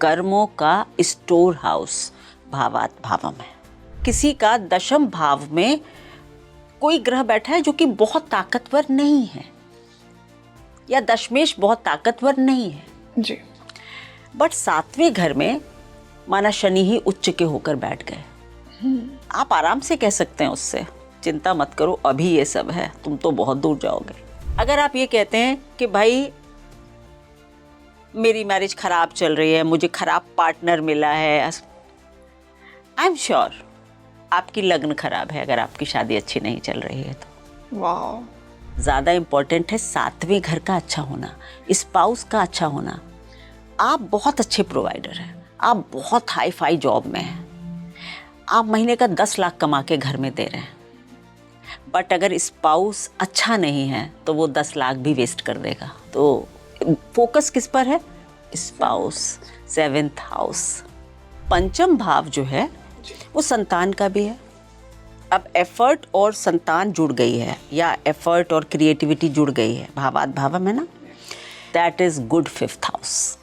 कर्मों का store house भावात भावम है। किसी का दशम भाव में कोई ग्रह बैठा है जो कि बहुत ताकतवर नहीं है, या दशमेश बहुत ताकतवर नहीं है जी, बट 7वें घर में माना शनि ही उच्च के होकर बैठ गए। आप आराम से कह सकते हैं उससे, चिंता मत करो, अभी ये सब है, तुम तो बहुत दूर जाओगे। अगर आप ये कहते हैं कि भाई मेरी मैरिज खराब चल रही है, मुझे खराब पार्टनर मिला है, आई एम श्योर आपकी लग्न खराब है अगर आपकी शादी अच्छी नहीं चल रही है तो। वाह, ज़्यादा इम्पोर्टेंट है 7वें घर का अच्छा होना, स्पाउस का अच्छा होना। आप बहुत अच्छे प्रोवाइडर हैं, आप बहुत हाई फाई जॉब में हैं, आप महीने का 10 लाख कमा के घर में दे रहे हैं, बट अगर स्पाउस अच्छा नहीं है तो वो 10 लाख भी वेस्ट कर देगा। तो फोकस किस पर है? Spouse, 7th house. पंचम भाव जो है वो संतान का भी है। अब एफर्ट और संतान जुड़ गई है, या एफर्ट और क्रिएटिविटी जुड़ गई है, भावात भावम है ना, that is good 5th house.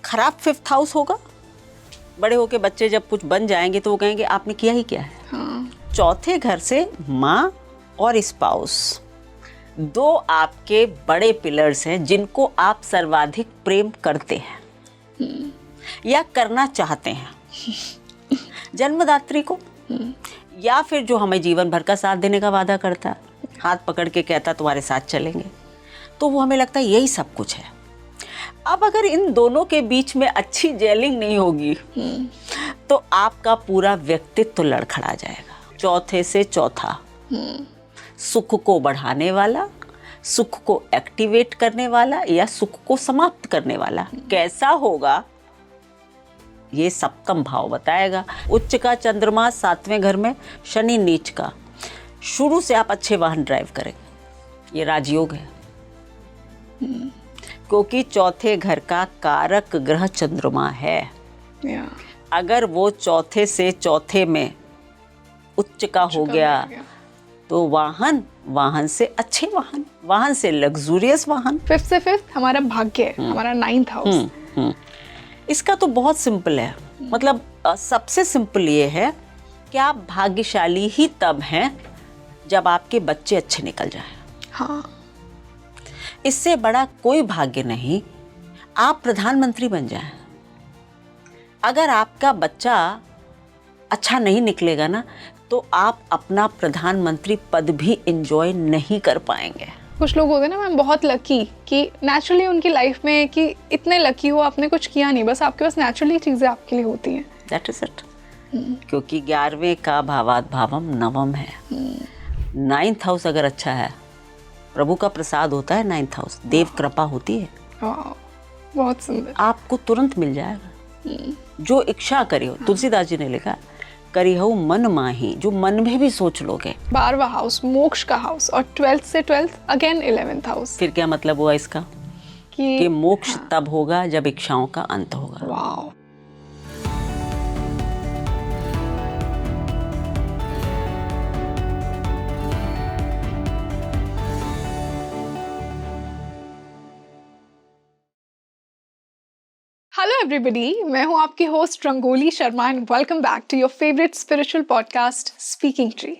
खराब 5th हाउस होगा, बड़े होके बच्चे जब कुछ बन जाएंगे तो वो कहेंगे आपने किया ही क्या है। हाँ, 4थे घर से माँ और स्पाउस, 2 आपके बड़े पिलर्स हैं जिनको आप सर्वाधिक प्रेम करते हैं या करना चाहते हैं। जन्मदात्री को, या फिर जो हमें जीवन भर का साथ देने का वादा करता है, हाथ पकड़ के कहता तुम्हारे साथ चलेंगे, तो वो हमें लगता है यही सब कुछ है। अब अगर इन दोनों के बीच में अच्छी जेलिंग नहीं होगी तो आपका पूरा व्यक्तित्व तो लड़खड़ा जाएगा। 4थे से 4था, सुख को बढ़ाने वाला, सुख को एक्टिवेट करने वाला या सुख को समाप्त करने वाला कैसा होगा, ये 7म भाव बताएगा। उच्च का चंद्रमा 7वें घर में, शनि नीच का, शुरू से आप अच्छे वाहन ड्राइव करेंगे, ये राजयोग है, क्योंकि 4थे घर का कारक ग्रह चंद्रमा है। अगर वो 4थे से 4थे में उच्च का हो गया तो वाहन से अच्छे वाहन से लग्जूरियस वाहन। 5th से 5th हमारा भाग्य है, हमारा 9th हाउस। इसका तो बहुत सिंपल है, मतलब सबसे सिंपल ये है कि आप भाग्यशाली ही तब हैं जब आपके बच्चे अच्छे निकल जाएं। हाँ, इससे बड़ा कोई भाग्य नहीं, आप प्रधानमंत्री बन जाएं। अगर आपका बच्चा अच्छा नहीं निकलेगा ना तो आप अपना प्रधानमंत्री पद भी एंजॉय नहीं कर पाएंगे। कुछ लोग होते हैं ना मैम बहुत लकी, कि नेचुरली उनकी लाइफ में कि इतने लकी हो, आपने कुछ किया नहीं, बस आपके पास नेचुरली चीजें आपके लिए होती हैं। That is it. क्योंकि 11वें का भावात भावम नवम है। 9th हाउस अगर अच्छा है, प्रभु का प्रसाद होता है 9th हाउस, देव कृपा होती है, बहुत सुंदर, आपको तुरंत मिल जाएगा जो इच्छा करी हो। तुलसीदास जी ने लिखा, करी हो मन माही, जो मन में भी सोच लोगे। 12वां हाउस मोक्ष का हाउस, और 12th से 12th अगेन 11th हाउस। फिर क्या मतलब हुआ इसका कि मोक्ष तब होगा जब इच्छाओं का अंत होगा। वाओ, हेलो एवरीबॉडी, मैं हूं आपकी host Rangoli Sharma and welcome back to your favourite spiritual podcast speaking tree.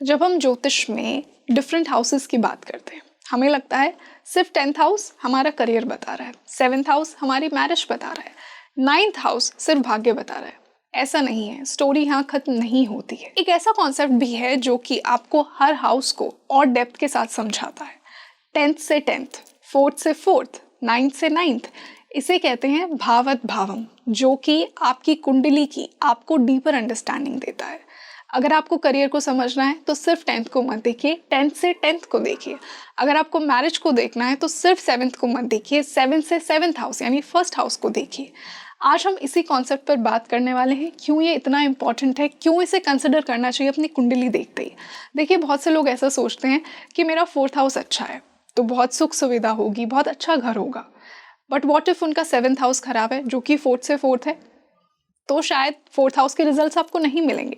जब हम ज्योतिष में डिफरेंट हाउसेस की बात करते हैं, हमें लगता है सिर्फ 10th हाउस हमारा करियर बता रहा है, 7th हाउस हमारी मैरिज बता रहा है, 9th हाउस सिर्फ भाग्य बता रहा है। ऐसा नहीं है, स्टोरी यहाँ खत्म नहीं होती है। एक ऐसा कॉन्सेप्ट भी है जो कि आपको हर हाउस को और डेप्थ के साथ समझाता है। 10th से 10th, 4th से 4th, 9th से 9th, इसे कहते हैं भावात भावम, जो कि आपकी कुंडली की आपको डीपर अंडरस्टैंडिंग देता है। अगर आपको करियर को समझना है तो सिर्फ 10th को मत देखिए, 10th से 10th को देखिए। अगर आपको मैरिज को देखना है तो सिर्फ 7th को मत देखिए, 7th से 7th हाउस यानी फर्स्ट हाउस को देखिए। आज हम इसी कॉन्सेप्ट पर बात करने वाले हैं, क्यों ये इतना इंपॉर्टेंट है, क्यों इसे कंसिडर करना चाहिए अपनी कुंडली देखते ही। देखिए, बहुत से लोग ऐसा सोचते हैं कि मेरा 4th हाउस अच्छा है तो बहुत सुख सुविधा होगी, बहुत अच्छा घर होगा। बट वॉट इफ उनका 7th हाउस खराब है, जो कि 4th से 4th है, तो शायद 4th हाउस के रिजल्ट्स आपको नहीं मिलेंगे।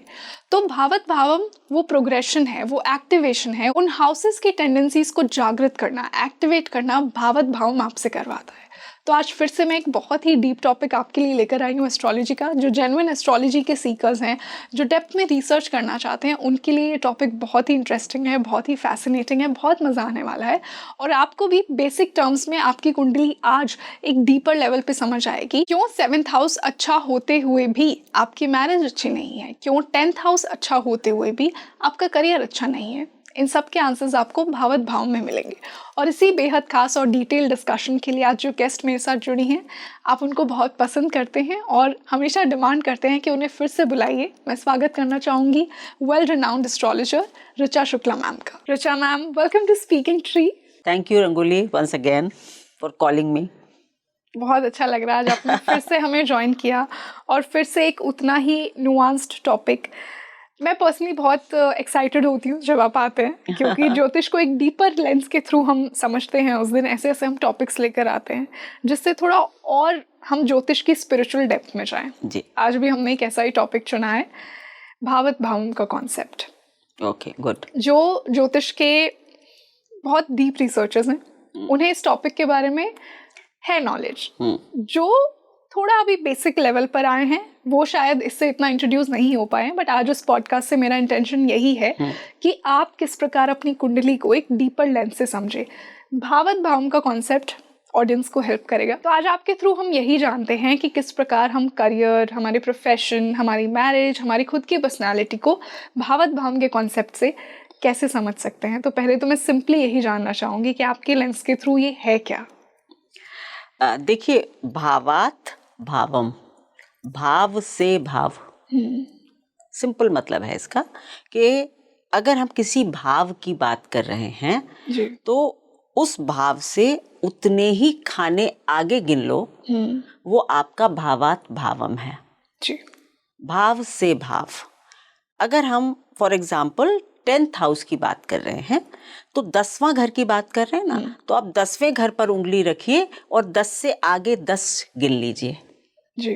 तो भावत भावम वो प्रोग्रेशन है, वो एक्टिवेशन है, उन हाउसेस की टेंडेंसीज को जागृत करना, एक्टिवेट करना भावत भावम आपसे करवाता है। तो आज फिर से मैं एक बहुत ही डीप टॉपिक आपके लिए लेकर आई हूँ एस्ट्रोलॉजी का। जो जेन्युइन एस्ट्रोलॉजी के सीकर्स हैं, जो डेप्थ में रिसर्च करना चाहते हैं, उनके लिए ये टॉपिक बहुत ही इंटरेस्टिंग है, बहुत ही फैसिनेटिंग है, बहुत मज़ा आने वाला है। और आपको भी बेसिक टर्म्स में आपकी कुंडली आज एक डीपर लेवल पे समझ आएगी। क्यों 7th हाउस अच्छा होते हुए भी आपकी मैरिज अच्छी नहीं है, क्यों 10th हाउस अच्छा होते हुए भी आपका करियर अच्छा नहीं है। इन सब के आंसर्स आपको भावत भाव में मिलेंगे। और इसी बेहद खास और डिटेल डिस्कशन के लिए आज जो गेस्ट मेरे साथ जुड़ी हैं, आप उनको बहुत पसंद करते हैं और हमेशा डिमांड करते हैं कि उन्हें फिर से बुलाइए। मैं स्वागत करना चाहूँगी well renowned astrologer Richa Shukla ma'am का। Richa ma'am, welcome to Speaking Tree. Thank you Rangoli once again for calling me. बहुत अच्छा लग रहा है आज आपने फिर से हमें ज्वाइन किया और फिर से एक उतना ही नुआंस्ड टॉपिक। मैं पर्सनली बहुत एक्साइटेड होती हूँ जब आप आते हैं, क्योंकि ज्योतिष को एक डीपर लेंस के थ्रू हम समझते हैं। उस दिन ऐसे ऐसे हम टॉपिक्स लेकर आते हैं जिससे थोड़ा और हम ज्योतिष की स्पिरिचुअल डेप्थ में जाएं जी। आज भी हमने एक ऐसा ही टॉपिक चुना है, भावत भावम का कॉन्सेप्ट। Okay, good. जो ज्योतिष के बहुत डीप रिसर्चर्स हैं, उन्हें इस टॉपिक के बारे में है नॉलेज। जो थोड़ा अभी बेसिक लेवल पर आए हैं वो शायद इससे इतना इंट्रोड्यूस नहीं हो पाए, बट आज उस पॉडकास्ट से मेरा इंटेंशन यही है कि आप किस प्रकार अपनी कुंडली को एक डीपर लेंस से समझे। भावत भावम का कॉन्सेप्ट ऑडियंस को हेल्प करेगा। तो आज आपके थ्रू हम यही जानते हैं कि किस प्रकार हम करियर, हमारे प्रोफेशन, हमारी मैरिज, हमारी खुद की पर्सनैलिटी को भावत भावम के कॉन्सेप्ट से कैसे समझ सकते हैं। तो पहले तो मैं सिंपली यही जानना चाहूँगी कि आपके लेंस के थ्रू ये है क्या। देखिए, भावात भावम, भाव से भाव, सिंपल मतलब है इसका कि अगर हम किसी भाव की बात कर रहे हैं जी। तो उस भाव से उतने ही खाने आगे गिन लो, वो आपका भावात भावम है। जी। भाव से भाव। अगर हम फॉर एग्जाम्पल 10th हाउस की बात कर रहे हैं तो 10वां घर की बात कर रहे हैं ना, तो आप 10वें घर पर उंगली रखिए और 10 से आगे 10 गिन लीजिए। जी।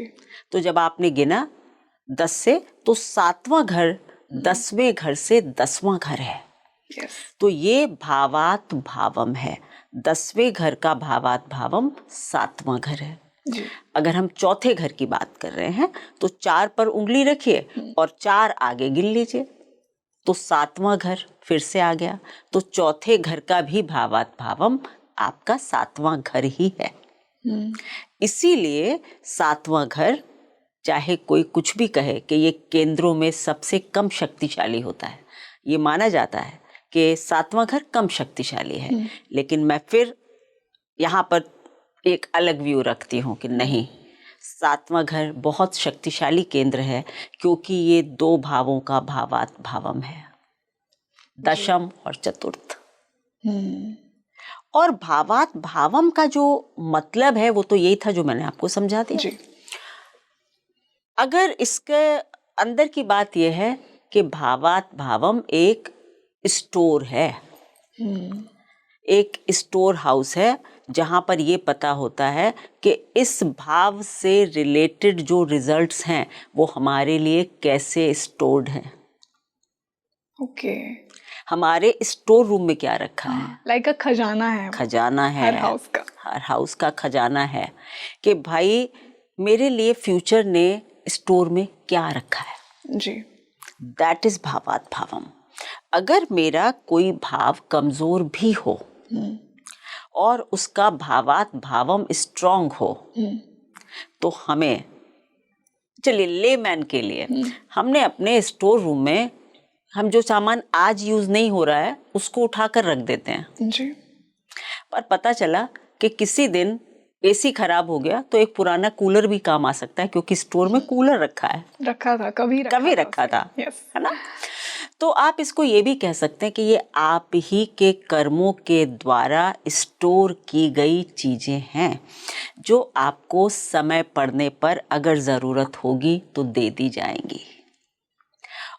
तो जब आपने गिना 10 से, तो 7वां घर 10वें घर से 10वां घर है। यस। तो ये भावात भावम है। 10वें घर का भावात भावम 7वां घर है। जी। अगर हम चौथे घर की बात कर रहे हैं तो 4 पर उंगली रखिए और 4 आगे गिन लीजिए, तो 7वां घर फिर से आ गया। तो चौथे घर का भी भावात भावम आपका 7वां घर ही है। इसीलिए 7वां घर, चाहे कोई कुछ भी कहे कि ये केंद्रों में सबसे कम शक्तिशाली होता है, ये माना जाता है कि 7वां घर कम शक्तिशाली है, लेकिन मैं फिर यहाँ पर एक अलग व्यू रखती हूँ कि नहीं, 7वां घर बहुत शक्तिशाली केंद्र है, क्योंकि ये 2 भावों का भावात भावम है, दशम और चतुर्थ। और भावात भावम का जो मतलब है वो तो यही था जो मैंने आपको समझा दिया। जी। अगर इसके अंदर की बात यह है कि भावात भावम एक स्टोर है, एक स्टोर हाउस है, जहाँ पर ये पता होता है कि इस भाव से रिलेटेड जो रिजल्ट्स हैं वो हमारे लिए कैसे स्टोर्ड हैं। ओके। हमारे स्टोर रूम में क्या रखा है, लाइक अ खजाना है। खजाना है, हर हाउस का, हर हाउस का खजाना है कि भाई मेरे लिए फ्यूचर ने स्टोर में क्या रखा है। जी। दैट इज भावात भावम। अगर मेरा कोई भाव कमजोर भी हो और उसका भावात भावम स्ट्रांग हो, तो हमें, चलिए लेमैन के लिए, हमने अपने स्टोर रूम में हम जो सामान आज यूज नहीं हो रहा है उसको उठाकर रख देते हैं। जी। पर पता चला कि किसी दिन एसी खराब हो गया तो एक पुराना कूलर भी काम आ सकता है, क्योंकि स्टोर में कूलर रखा है, रखा था, कभी रखा था। यस। है ना। तो आप इसको ये भी कह सकते हैं कि ये आप ही के कर्मों के द्वारा स्टोर की गई चीजें हैं, जो आपको समय पड़ने पर अगर जरूरत होगी तो दे दी जाएंगी।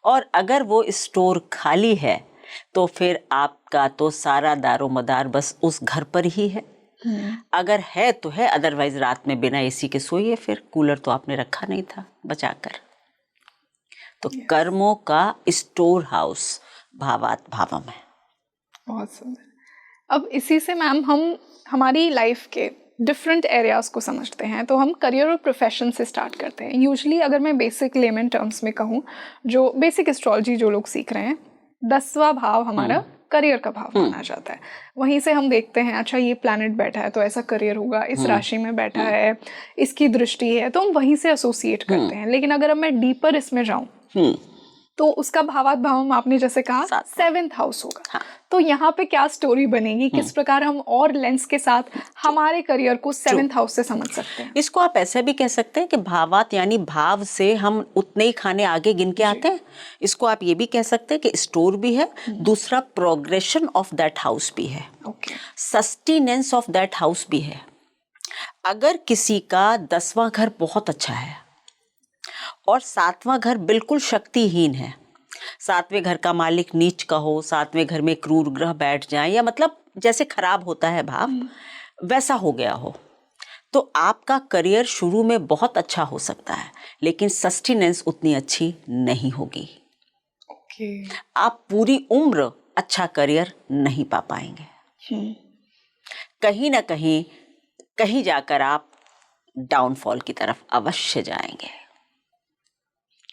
और अगर वो स्टोर खाली है तो फिर आपका तो सारा दारोमदार बस उस घर पर ही है। अगर है तो है, अदरवाइज रात में बिना एसी के सोइए, फिर कूलर तो आपने रखा नहीं था बचाकर। तो कर्मों का स्टोर हाउस भावात भावम है। बहुत सुंदर। अब इसी से मैम हम हमारी लाइफ के डिफरेंट एरियाज को समझते हैं, तो हम करियर और प्रोफेशन से स्टार्ट करते हैं। यूजुअली अगर मैं बेसिक लेमन टर्म्स में कहूँ, जो बेसिक एस्ट्रोलॉजी जो लोग सीख रहे हैं, 10वां भाव हमारा करियर का भाव माना जाता है। वहीं से हम देखते हैं अच्छा ये प्लैनेट बैठा है तो ऐसा करियर होगा, इस राशि में बैठा है, इसकी दृष्टि है, तो हम वहीं से एसोसिएट करते हैं। लेकिन अगर अब मैं डीपर इसमें जाऊं तो उसका भावात भावम आपने जैसे कहा 7th हाउस होगा। हाँ। तो यहाँ पे क्या स्टोरी बनेगी, किस प्रकार हम और लेंस के साथ हमारे करियर को 7th हाउस से समझ सकते हैं? इसको आप ऐसे भी कह सकते हैं कि भावात यानी भाव से हम उतने ही खाने आगे गिन के आते हैं। इसको आप ये भी कह सकते हैं कि स्टोर भी है, दूसरा प्रोग्रेशन ऑफ दैट हाउस भी है, सस्टेनेंस ऑफ दैट हाउस भी है। अगर किसी का 10वां घर बहुत अच्छा है और 7वां घर बिल्कुल शक्तिहीन है, 7वें घर का मालिक नीच का हो, 7वें घर में क्रूर ग्रह बैठ जाए, या मतलब जैसे खराब होता है भाव वैसा हो गया हो, तो आपका करियर शुरू में बहुत अच्छा हो सकता है लेकिन सस्टेनेंस उतनी अच्छी नहीं होगी। आप पूरी उम्र अच्छा करियर नहीं पा पाएंगे। कहीं ना कहीं जाकर आप डाउनफॉल की तरफ अवश्य जाएंगे,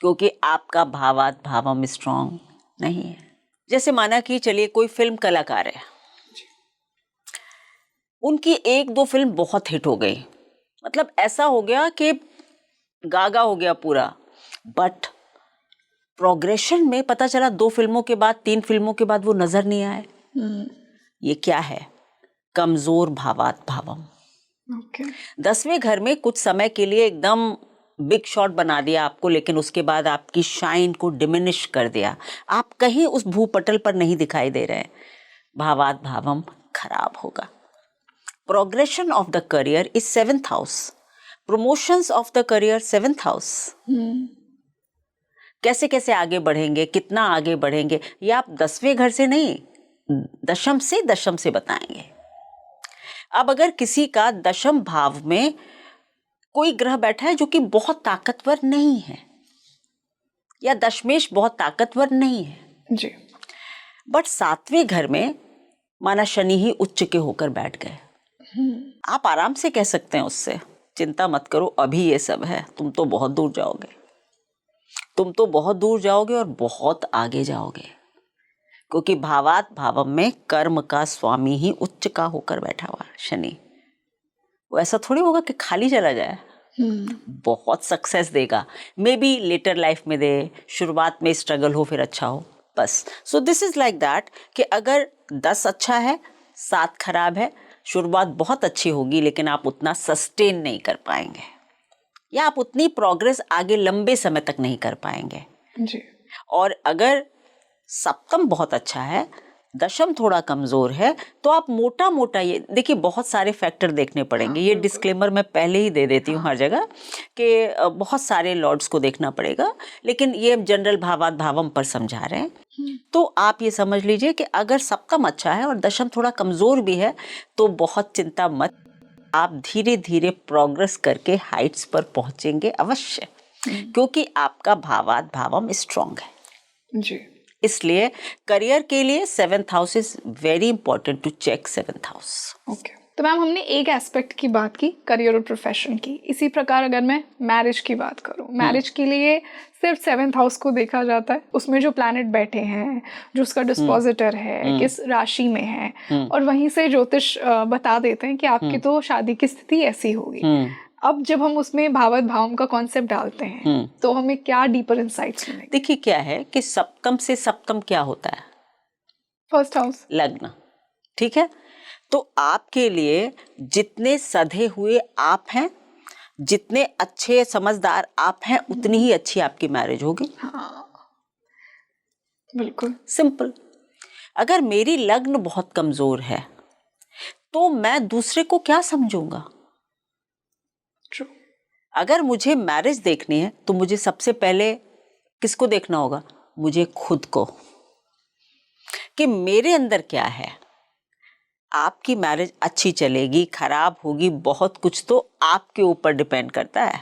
क्योंकि आपका भावात भावम स्ट्रांग नहीं है। जैसे माना कि चलिए कोई फिल्म कलाकार है, उनकी 1-2 फिल्म बहुत हिट हो गई, मतलब ऐसा हो गया कि गागा हो गया पूरा, बट प्रोग्रेशन में पता चला 2 फिल्मों के बाद 3 फिल्मों के बाद वो नजर नहीं आए। ये क्या है? कमजोर भावात भावम। 10वें घर में कुछ समय के लिए एकदम बिग शॉट बना दिया आपको, लेकिन उसके बाद आपकी शाइन को डिमिनिश कर दिया, आप कहीं उस भूपटल पर नहीं दिखाई दे रहे। भावात भावम खराब होगा। Progression of the career is 7th house, promotions of the career 7th house. कैसे कैसे आगे बढ़ेंगे, कितना आगे बढ़ेंगे, ये आप 10वें घर से नहीं, दशम से बताएंगे। अब अगर किसी का 10th भाव में कोई ग्रह बैठा है जो कि बहुत ताकतवर नहीं है, या दशमेश बहुत ताकतवर नहीं है जी, बट 7वें घर में माना शनि ही उच्च के होकर बैठ गए, आप आराम से कह सकते हैं उससे चिंता मत करो, अभी ये सब है, तुम तो बहुत दूर जाओगे, तुम तो बहुत दूर जाओगे और बहुत आगे जाओगे, क्योंकि भावात भावम में कर्म का स्वामी ही उच्च का होकर बैठा हुआ है शनि। वो ऐसा थोड़ी होगा कि खाली चला जाए, बहुत सक्सेस देगा, मे बी लेटर लाइफ में दे, शुरुआत में स्ट्रगल हो फिर अच्छा हो, बस। So this is like that कि अगर 10 अच्छा है 7 खराब है, शुरुआत बहुत अच्छी होगी लेकिन आप उतना सस्टेन नहीं कर पाएंगे, या आप उतनी प्रोग्रेस आगे लंबे समय तक नहीं कर पाएंगे जी। और अगर 7th बहुत अच्छा है, 10th थोड़ा कमजोर है, तो आप मोटा मोटा, ये देखिए बहुत सारे फैक्टर देखने पड़ेंगे। ये डिस्क्लेमर मैं पहले ही दे देती हूँ हर जगह कि बहुत सारे लॉर्ड्स को देखना पड़ेगा, लेकिन ये जनरल भावात भावम पर समझा रहे हैं। तो आप ये समझ लीजिए कि अगर 7th अच्छा है और 10th थोड़ा कमजोर भी है तो बहुत चिंता मत, आप धीरे धीरे प्रोग्रेस करके हाइट्स पर पहुंचेंगे अवश्य, क्योंकि आपका भावात भावम स्ट्रांग है जी। इसलिए करियर के लिए 7th house is very important to check 7th house. Okay, तो मैम हमने एक एस्पेक्ट की बात की करियर और प्रोफेशन की, इसी प्रकार अगर मैं मैरिज की बात करूं, मैरिज के लिए सिर्फ 7th हाउस को देखा जाता है, उसमें जो प्लैनेट बैठे हैं, जो उसका डिस्पोजिटर है, किस राशि में है, और वहीं से ज्योतिष बता देते हैं कि आपकी तो शादी की स्थिति ऐसी होगी। अब जब हम उसमें भावात भावम का कॉन्सेप्ट डालते हैं तो हमें क्या डीपर इंसाइट्स मिलेंगे? देखिए क्या है कि 7th से 7th क्या होता है? 1st हाउस, लग्न, ठीक है। तो आपके लिए जितने सधे हुए आप हैं, जितने अच्छे समझदार आप हैं, उतनी ही अच्छी आपकी मैरिज होगी। हाँ बिल्कुल सिंपल। अगर मेरी लग्न बहुत कमजोर है तो मैं दूसरे को क्या समझूंगा? ट्रू। अगर मुझे मैरिज देखनी है तो मुझे सबसे पहले किसको देखना होगा? मुझे खुद को, कि मेरे अंदर क्या है। आपकी मैरिज अच्छी चलेगी खराब होगी, बहुत कुछ तो आपके ऊपर डिपेंड करता है।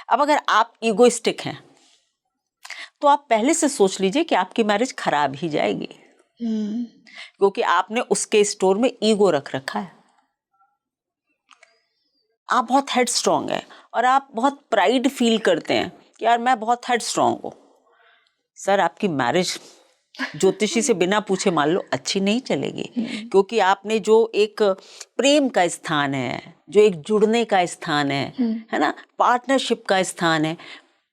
अब अगर आप ईगोइस्टिक हैं तो आप पहले से सोच लीजिए कि आपकी मैरिज खराब ही जाएगी, क्योंकि आपने उसके स्टोर में ईगो रख रखा है। आप बहुत हेड स्ट्रांग है और आप बहुत प्राइड फील करते हैं कि यार मैं बहुत हेड स्ट्रांग हूँ। सर, आपकी मैरिज ज्योतिषी से बिना पूछे मान लो अच्छी नहीं चलेगी, क्योंकि आपने जो एक प्रेम का स्थान है, जो एक जुड़ने का स्थान है ना, पार्टनरशिप का स्थान है,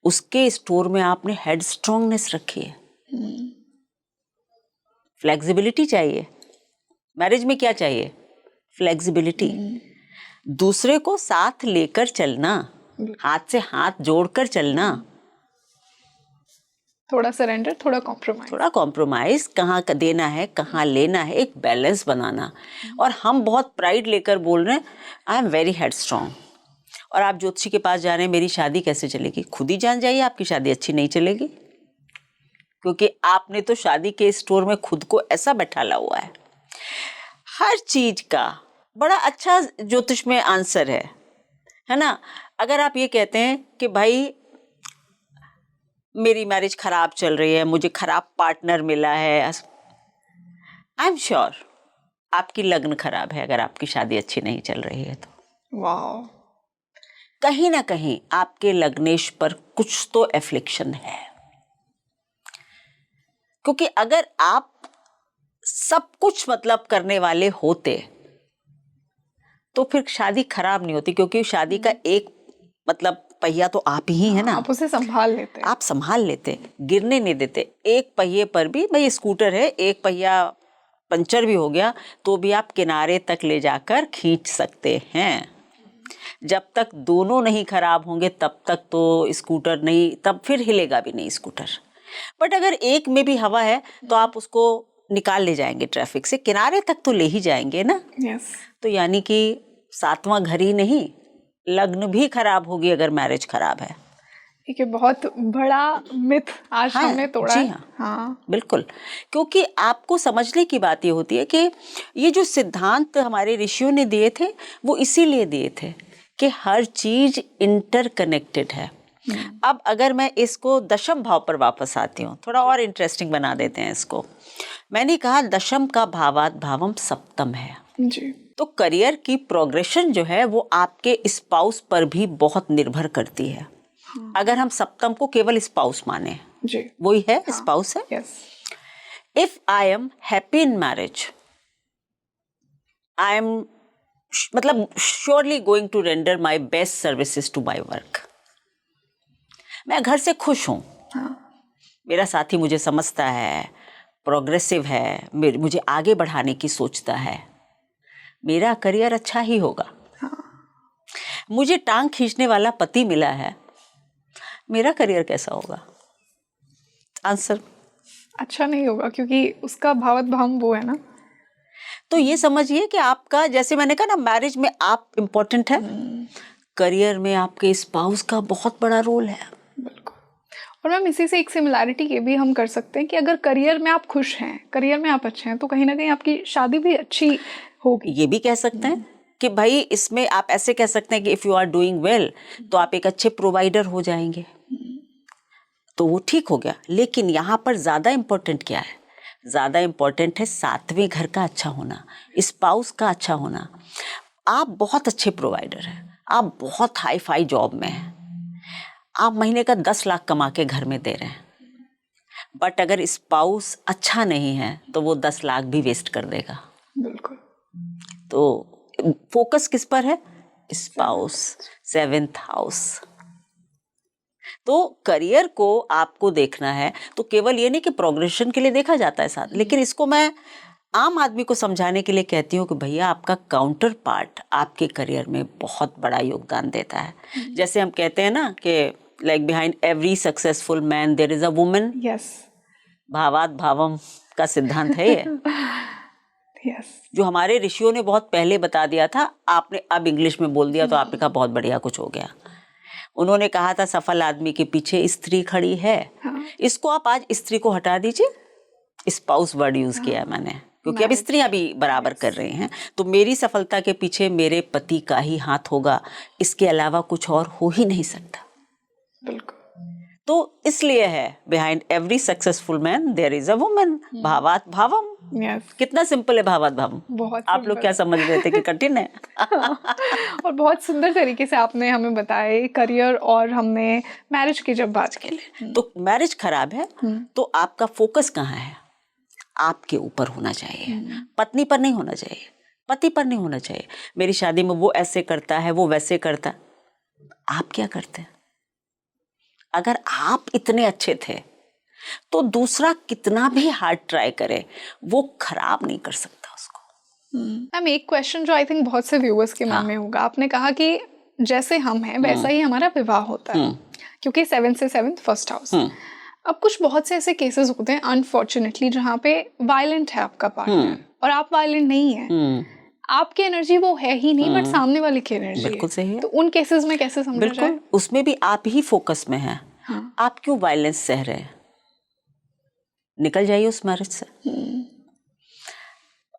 उसके स्टोर में आपने हेड स्ट्रांगनेस रखी है। फ्लेक्सिबिलिटी चाहिए। मैरिज में क्या चाहिए? फ्लेक्सिबिलिटी। दूसरे को साथ लेकर चलना, हाथ से हाथ जोड़कर चलना, थोड़ा सरेंडर, थोड़ा कॉम्प्रोमाइज, कहाँ देना है कहाँ लेना है, एक बैलेंस बनाना। और हम बहुत प्राइड लेकर बोल रहे हैं I am very head strong, और आप ज्योतिषी के पास जा रहे हैं मेरी शादी कैसे चलेगी। खुद ही जान जाइए आपकी शादी अच्छी नहीं चलेगी, क्योंकि आपने तो शादी के स्टोर में खुद को ऐसा बैठाला हुआ है। हर चीज का बड़ा अच्छा ज्योतिष में आंसर है ना। अगर आप ये कहते हैं कि भाई मेरी मैरिज खराब चल रही है, मुझे खराब पार्टनर मिला है, आई एम श्योर आपकी लग्न खराब है अगर आपकी शादी अच्छी नहीं चल रही है तो। वाह, कहीं ना कहीं आपके लग्नेश पर कुछ तो एफ्लिक्शन है, क्योंकि अगर आप सब कुछ मतलब करने वाले होते तो फिर शादी खराब नहीं होती, क्योंकि शादी का एक मतलब पहिया तो आप ही है ना, आप उसे संभाल लेते, आप संभाल लेते, गिरने नहीं देते। एक पहिए पर भी, भाई स्कूटर है, एक पहिया पंचर भी हो गया तो भी आप किनारे तक ले जाकर खींच सकते हैं। जब तक दोनों नहीं खराब होंगे तब तक तो स्कूटर नहीं, तब फिर हिलेगा भी नहीं स्कूटर। बट अगर एक में भी हवा है तो आप उसको निकाल ले जाएंगे ट्रैफिक से, किनारे तक तो ले ही जाएंगे ना। यस। तो यानी कि सातवां घर ही नहीं, लग्न भी खराब होगी अगर मैरिज खराब है। ठीक है, बहुत बड़ा मिथ आज हाँ, हमने तोड़ा जी है। हाँ, हाँ, बिल्कुल। क्योंकि आपको समझने की बात ये होती है कि ये जो सिद्धांत हमारे ऋषियों ने दिए थे वो इसीलिए दिए थे कि हर चीज इंटरकनेक्टेड है। अब अगर मैं इसको दशम भाव पर वापस आती हूँ, थोड़ा और इंटरेस्टिंग बना देते हैं इसको। मैंने कहा दशम का भावात भावम सप्तम है, जी। तो करियर की प्रोग्रेशन जो है वो आपके स्पाउस पर भी बहुत निर्भर करती है। अगर हम सप्तम को केवल स्पाउस माने, जी, वही है, स्पाउस है। Yes. If I am happy in marriage, I am मतलब surely going to render my best services to my work. मैं घर से खुश हूँ, मेरा साथी मुझे समझता है, प्रोग्रेसिव है, मुझे आगे बढ़ाने की सोचता है, मेरा करियर अच्छा ही होगा। मुझे टांग खींचने वाला पति मिला है, मेरा करियर कैसा होगा? आंसर अच्छा नहीं होगा, क्योंकि उसका भावत भाव वो है ना। तो ये समझिए कि आपका, जैसे मैंने कहा ना, मैरिज में आप इम्पोर्टेंट है, करियर में आपके स्पाउस का बहुत बड़ा रोल है। बिल्कुल। और मैम इसी से एक सिमिलैरिटी ये भी हम कर सकते हैं कि अगर करियर में आप खुश हैं, करियर में आप अच्छे हैं, तो कहीं ना कहीं आपकी शादी भी अच्छी होगी। ये भी कह सकते हैं कि भाई इसमें आप ऐसे कह सकते हैं कि if you are doing well तो आप एक अच्छे प्रोवाइडर हो जाएंगे, तो वो ठीक हो गया। लेकिन यहाँ पर ज़्यादा इम्पोर्टेंट क्या है? ज़्यादा इम्पोर्टेंट है सातवें घर का अच्छा होना, स्पाउस का अच्छा होना। आप बहुत अच्छे प्रोवाइडर हैं, आप बहुत हाई फाई जॉब में हैं, आप महीने का 10 लाख कमा के घर में दे रहे हैं, बट अगर स्पाउस अच्छा नहीं है तो वो 10 लाख भी वेस्ट कर देगा। बिल्कुल। तो फोकस किस पर है? Spouse, 7th house. तो करियर को आपको देखना है, तो केवल ये नहीं कि प्रोग्रेशन के लिए देखा जाता है साथ, लेकिन इसको मैं आम आदमी को समझाने के लिए कहती हूँ कि भैया आपका काउंटर पार्ट आपके करियर में बहुत बड़ा योगदान देता है। जैसे हम कहते हैं ना कि like behind every successful man there is a woman. Yes. भावात भावम का सिद्धांत है ये। यस। जो हमारे ऋषियों ने बहुत पहले बता दिया था, आपने अब इंग्लिश में बोल दिया तो आपने कहा बहुत बढ़िया कुछ हो गया। उन्होंने कहा था सफल आदमी के पीछे स्त्री खड़ी है। इसको आप आज स्त्री को हटा दीजिए, स्पाउस वर्ड यूज किया है मैंने, क्योंकि अब स्त्रियां भी बराबर कर रही हैं। तो मेरी सफलता के पीछे मेरे पति का ही हाथ होगा, इसके अलावा कुछ और हो ही नहीं सकता। बिल्कुल। तो इसलिए है behind every successful man there is a woman. भावात भावम। Yes. कितना सिंपल है भावात भावम। बहुत आप लोग simple क्या समझ रहे थे कि कठिन है? और बहुत सुंदर तरीके से आपने हमें बताए करियर और हमने मैरिज की जब बात की। तो मैरिज खराब है तो आपका फोकस कहाँ है? आपके ऊपर होना चाहिए, पत्नी पर नहीं होना चाहिए, पति पर नहीं होना चाहिए। मेरी शादी में वो ऐसे करता है, वो वैसे करता है। आप क्या करते हैं? अगर आप इतने अच्छे थे तो दूसरा कितना भी हार्ड ट्राई करे वो खराब नहीं कर सकता उसको। मैम एक क्वेश्चन जो आई थिंक बहुत से व्यूअर्स के मन में होगा, आपने कहा कि जैसे हम हैं वैसा ही हमारा विवाह होता है क्योंकि 7 से 7 फर्स्ट हाउस। अब कुछ बहुत से ऐसे केसेस होते हैं अनफॉर्चुनेटली जहाँ पे वायलेंट है आपका पार्टनर और आप वायलेंट नहीं है, आपकी एनर्जी वो है ही नहीं बट सामने वाले की एनर्जी बिल्कुल सही है। तो उन केसेस में कैसे समझा जाए? बिल्कुल, उसमें भी आप ही फोकस में हैं। आप क्यों वायलेंस सह रहे हैं? निकल जाइए उस मैरिज से।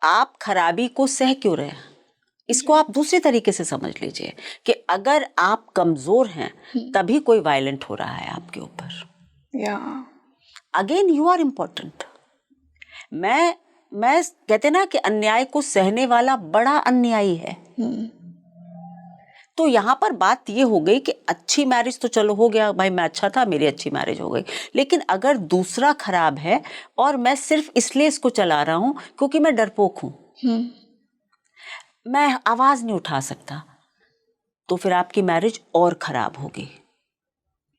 आप खराबी को सह क्यों रहे हैं? इसको आप दूसरे तरीके से समझ लीजिए कि अगर आप कमजोर हैं तभी कोई वायलेंट हो रहा है आपके ऊपर। Again you are important. मैं कहते ना कि अन्याय को सहने वाला बड़ा अन्यायी है। तो यहाँ पर बात ये हो गई कि अच्छी मैरिज तो चलो हो गया, भाई मैं अच्छा था, मेरी अच्छी मैरिज हो गई। लेकिन अगर दूसरा खराब है और मैं सिर्फ इसलिए इसको चला रहा हूँ क्योंकि मैं डरपोक हूँ, मैं आवाज नहीं उठा सकता, तो फिर आपकी मैरिज और खराब होगी।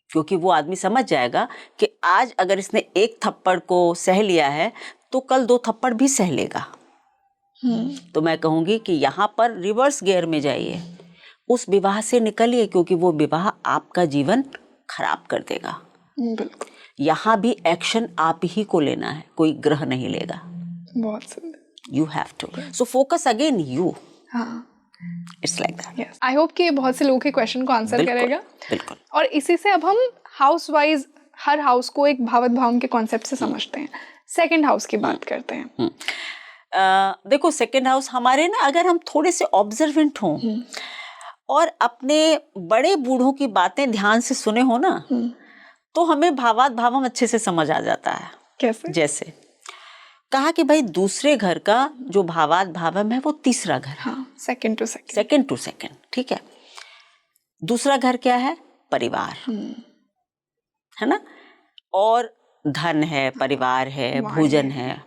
क्योंकि वो आदमी समझ जाएगा कि आज अगर इसने एक थप्पड़ को सह लिया है तो कल 2 थप्पड़ भी सह लेगा। तो मैं कहूंगी कि यहाँ पर रिवर्स गियर में जाइए, उस विवाह से निकलिए क्योंकि वो विवाह आपका जीवन खराब कर देगा। यहाँ भी एक्शन आप ही को लेना है, कोई ग्रह नहीं लेगा। बहुत सुंदर। You have to, so focus again you. It's like that. I hope कि ये बहुत से लोगों के क्वेश्चन को आंसर करेगा। बिल्कुल। और इसी से अब हम हाउस वाइज हर हाउस को एक भावत भावम के कॉन्सेप्ट से समझते हैं। सेकंड हाउस की बात करते हैं। देखो सेकंड हाउस हमारे ना, अगर हम थोड़े से ऑब्जर्वेंट हों और अपने बड़े बूढ़ों की बातें ध्यान से सुने हो ना, तो हमें भावात भावम अच्छे से समझ आ जाता है। कैसे? जैसे कहा कि भाई दूसरे घर का जो भावात भावम है वो तीसरा घर है। सेकंड टू सेकंड, ठीक है। दूसरा घर क्या है? परिवार, है ना। और धन है, परिवार है, भोजन है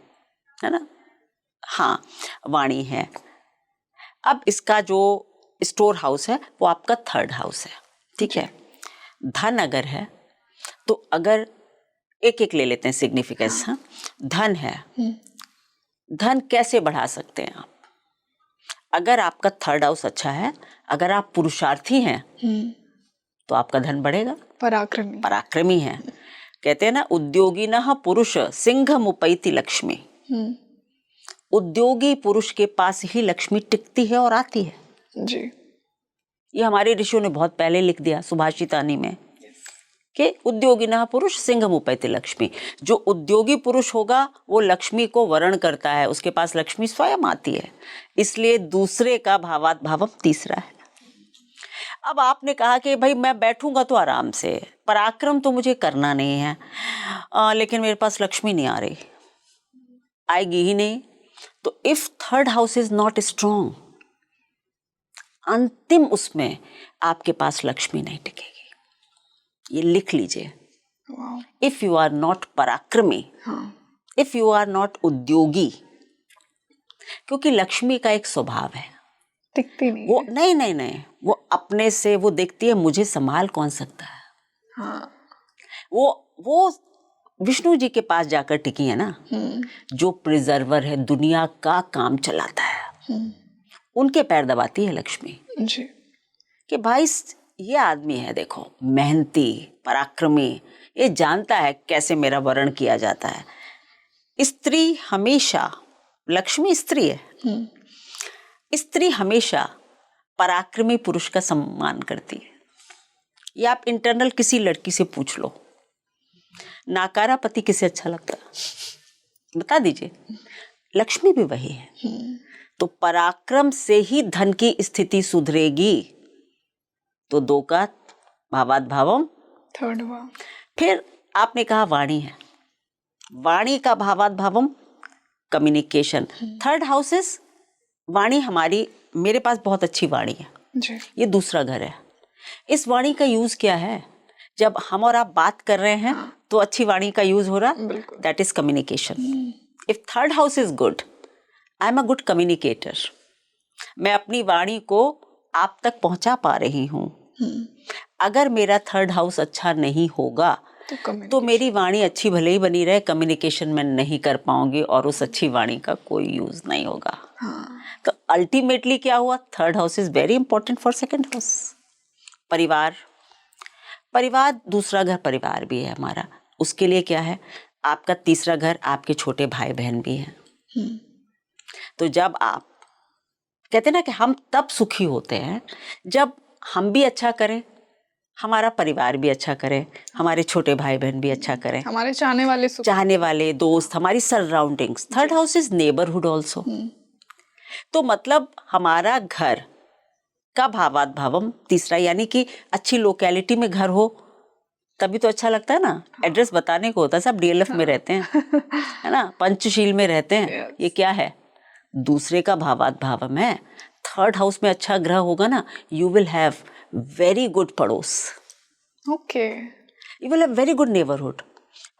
ना। हाँ, वाणी है। अब इसका जो स्टोर हाउस है वो आपका थर्ड हाउस है, ठीक है। धन अगर है तो अगर एक एक ले लेते हैं सिग्निफिकेंस। हाँ, धन है, धन कैसे बढ़ा सकते हैं आप? अगर आपका थर्ड हाउस अच्छा है, अगर आप पुरुषार्थी हैं तो आपका धन बढ़ेगा। पराक्रमी है। कहते हैं ना, उद्योगी न पुरुष सिंह मुपैति लक्ष्मी। उद्योगी पुरुष के पास ही लक्ष्मी टिकती है और आती है जी। ये हमारे ऋषियों ने बहुत पहले लिख दिया सुभाषितानी में कि उद्योगी न पुरुष सिंह मुपैति लक्ष्मी। जो उद्योगी पुरुष होगा वो लक्ष्मी को वरण करता है, उसके पास लक्ष्मी स्वयं आती है। इसलिए दूसरे का भावात भावम तीसरा है। अब आपने कहा कि भाई मैं बैठूंगा तो आराम से, पराक्रम तो मुझे करना नहीं है, लेकिन मेरे पास लक्ष्मी नहीं आ रही, आएगी ही नहीं। तो if third house is not strong, अंतिम उसमें आपके पास लक्ष्मी नहीं टिकेगी। ये लिख लीजिए। इफ यू आर नॉट पराक्रमी, इफ यू आर नॉट उद्योगी, क्योंकि लक्ष्मी का एक स्वभाव है, टिकती नहीं वो नहीं, वो अपने से वो देखती है मुझे संभाल कौन सकता है। वो विष्णु जी के पास जाकर टिकी है ना, जो प्रिजर्वर है, दुनिया का काम चलाता है, उनके पैर दबाती है लक्ष्मी जी। कि भाई ये आदमी है, देखो मेहनती, पराक्रमी, ये जानता है कैसे मेरा वरण किया जाता है। स्त्री हमेशा, लक्ष्मी स्त्री है, स्त्री हमेशा पराक्रमी पुरुष का सम्मान करती है। ये आप इंटरनल किसी लड़की से पूछ लो, नाकारा पति किसे अच्छा लगता है? बता दीजिए। लक्ष्मी भी वही है। तो पराक्रम से ही धन की स्थिति सुधरेगी। तो 2 का भावात भावम, फिर आपने कहा वाणी है, वाणी का भावात भावम कम्युनिकेशन। थर्ड हाउस इज वाणी हमारी, मेरे पास बहुत अच्छी वाणी है जी। ये दूसरा घर है। इस वाणी का यूज क्या है? जब हम और आप बात कर रहे हैं तो अच्छी वाणी का यूज हो रहा, बिल्कुल। That is communication. If third house is good, I am a good communicator, मैं अपनी वाणी को आप तक पहुंचा पा रही हूँ। अगर मेरा थर्ड हाउस अच्छा नहीं होगा तो मेरी वाणी अच्छी भले ही बनी रहे, कम्युनिकेशन में नहीं कर पाऊंगी और उस अच्छी वाणी का कोई यूज नहीं होगा। तो अल्टीमेटली क्या हुआ? Third house is very important for second house. परिवार, परिवार दूसरा घर परिवार भी है हमारा, उसके लिए क्या है? आपका तीसरा घर आपके छोटे भाई बहन भी हैं। तो जब आप कहते हैं ना कि हम तब सुखी होते हैं जब हम भी अच्छा करें, हमारा परिवार भी अच्छा करे, हमारे छोटे भाई बहन भी अच्छा करें, हमारे चाहने वाले दोस्त, हमारी surroundings. Third house is neighbourhood also. तो मतलब हमारा घर का भावात भावम तीसरा, यानी कि अच्छी लोकेलिटी में घर हो तभी तो अच्छा लगता है ना। एड्रेस बताने को होता है, सब डीएलएफ में रहते हैं है ना, पंचशील में रहते हैं। ये क्या है? दूसरे का भावात भावम है। थर्ड हाउस में अच्छा ग्रह होगा ना, you will have very good पड़ोस, okay, you will have very good neighbourhood.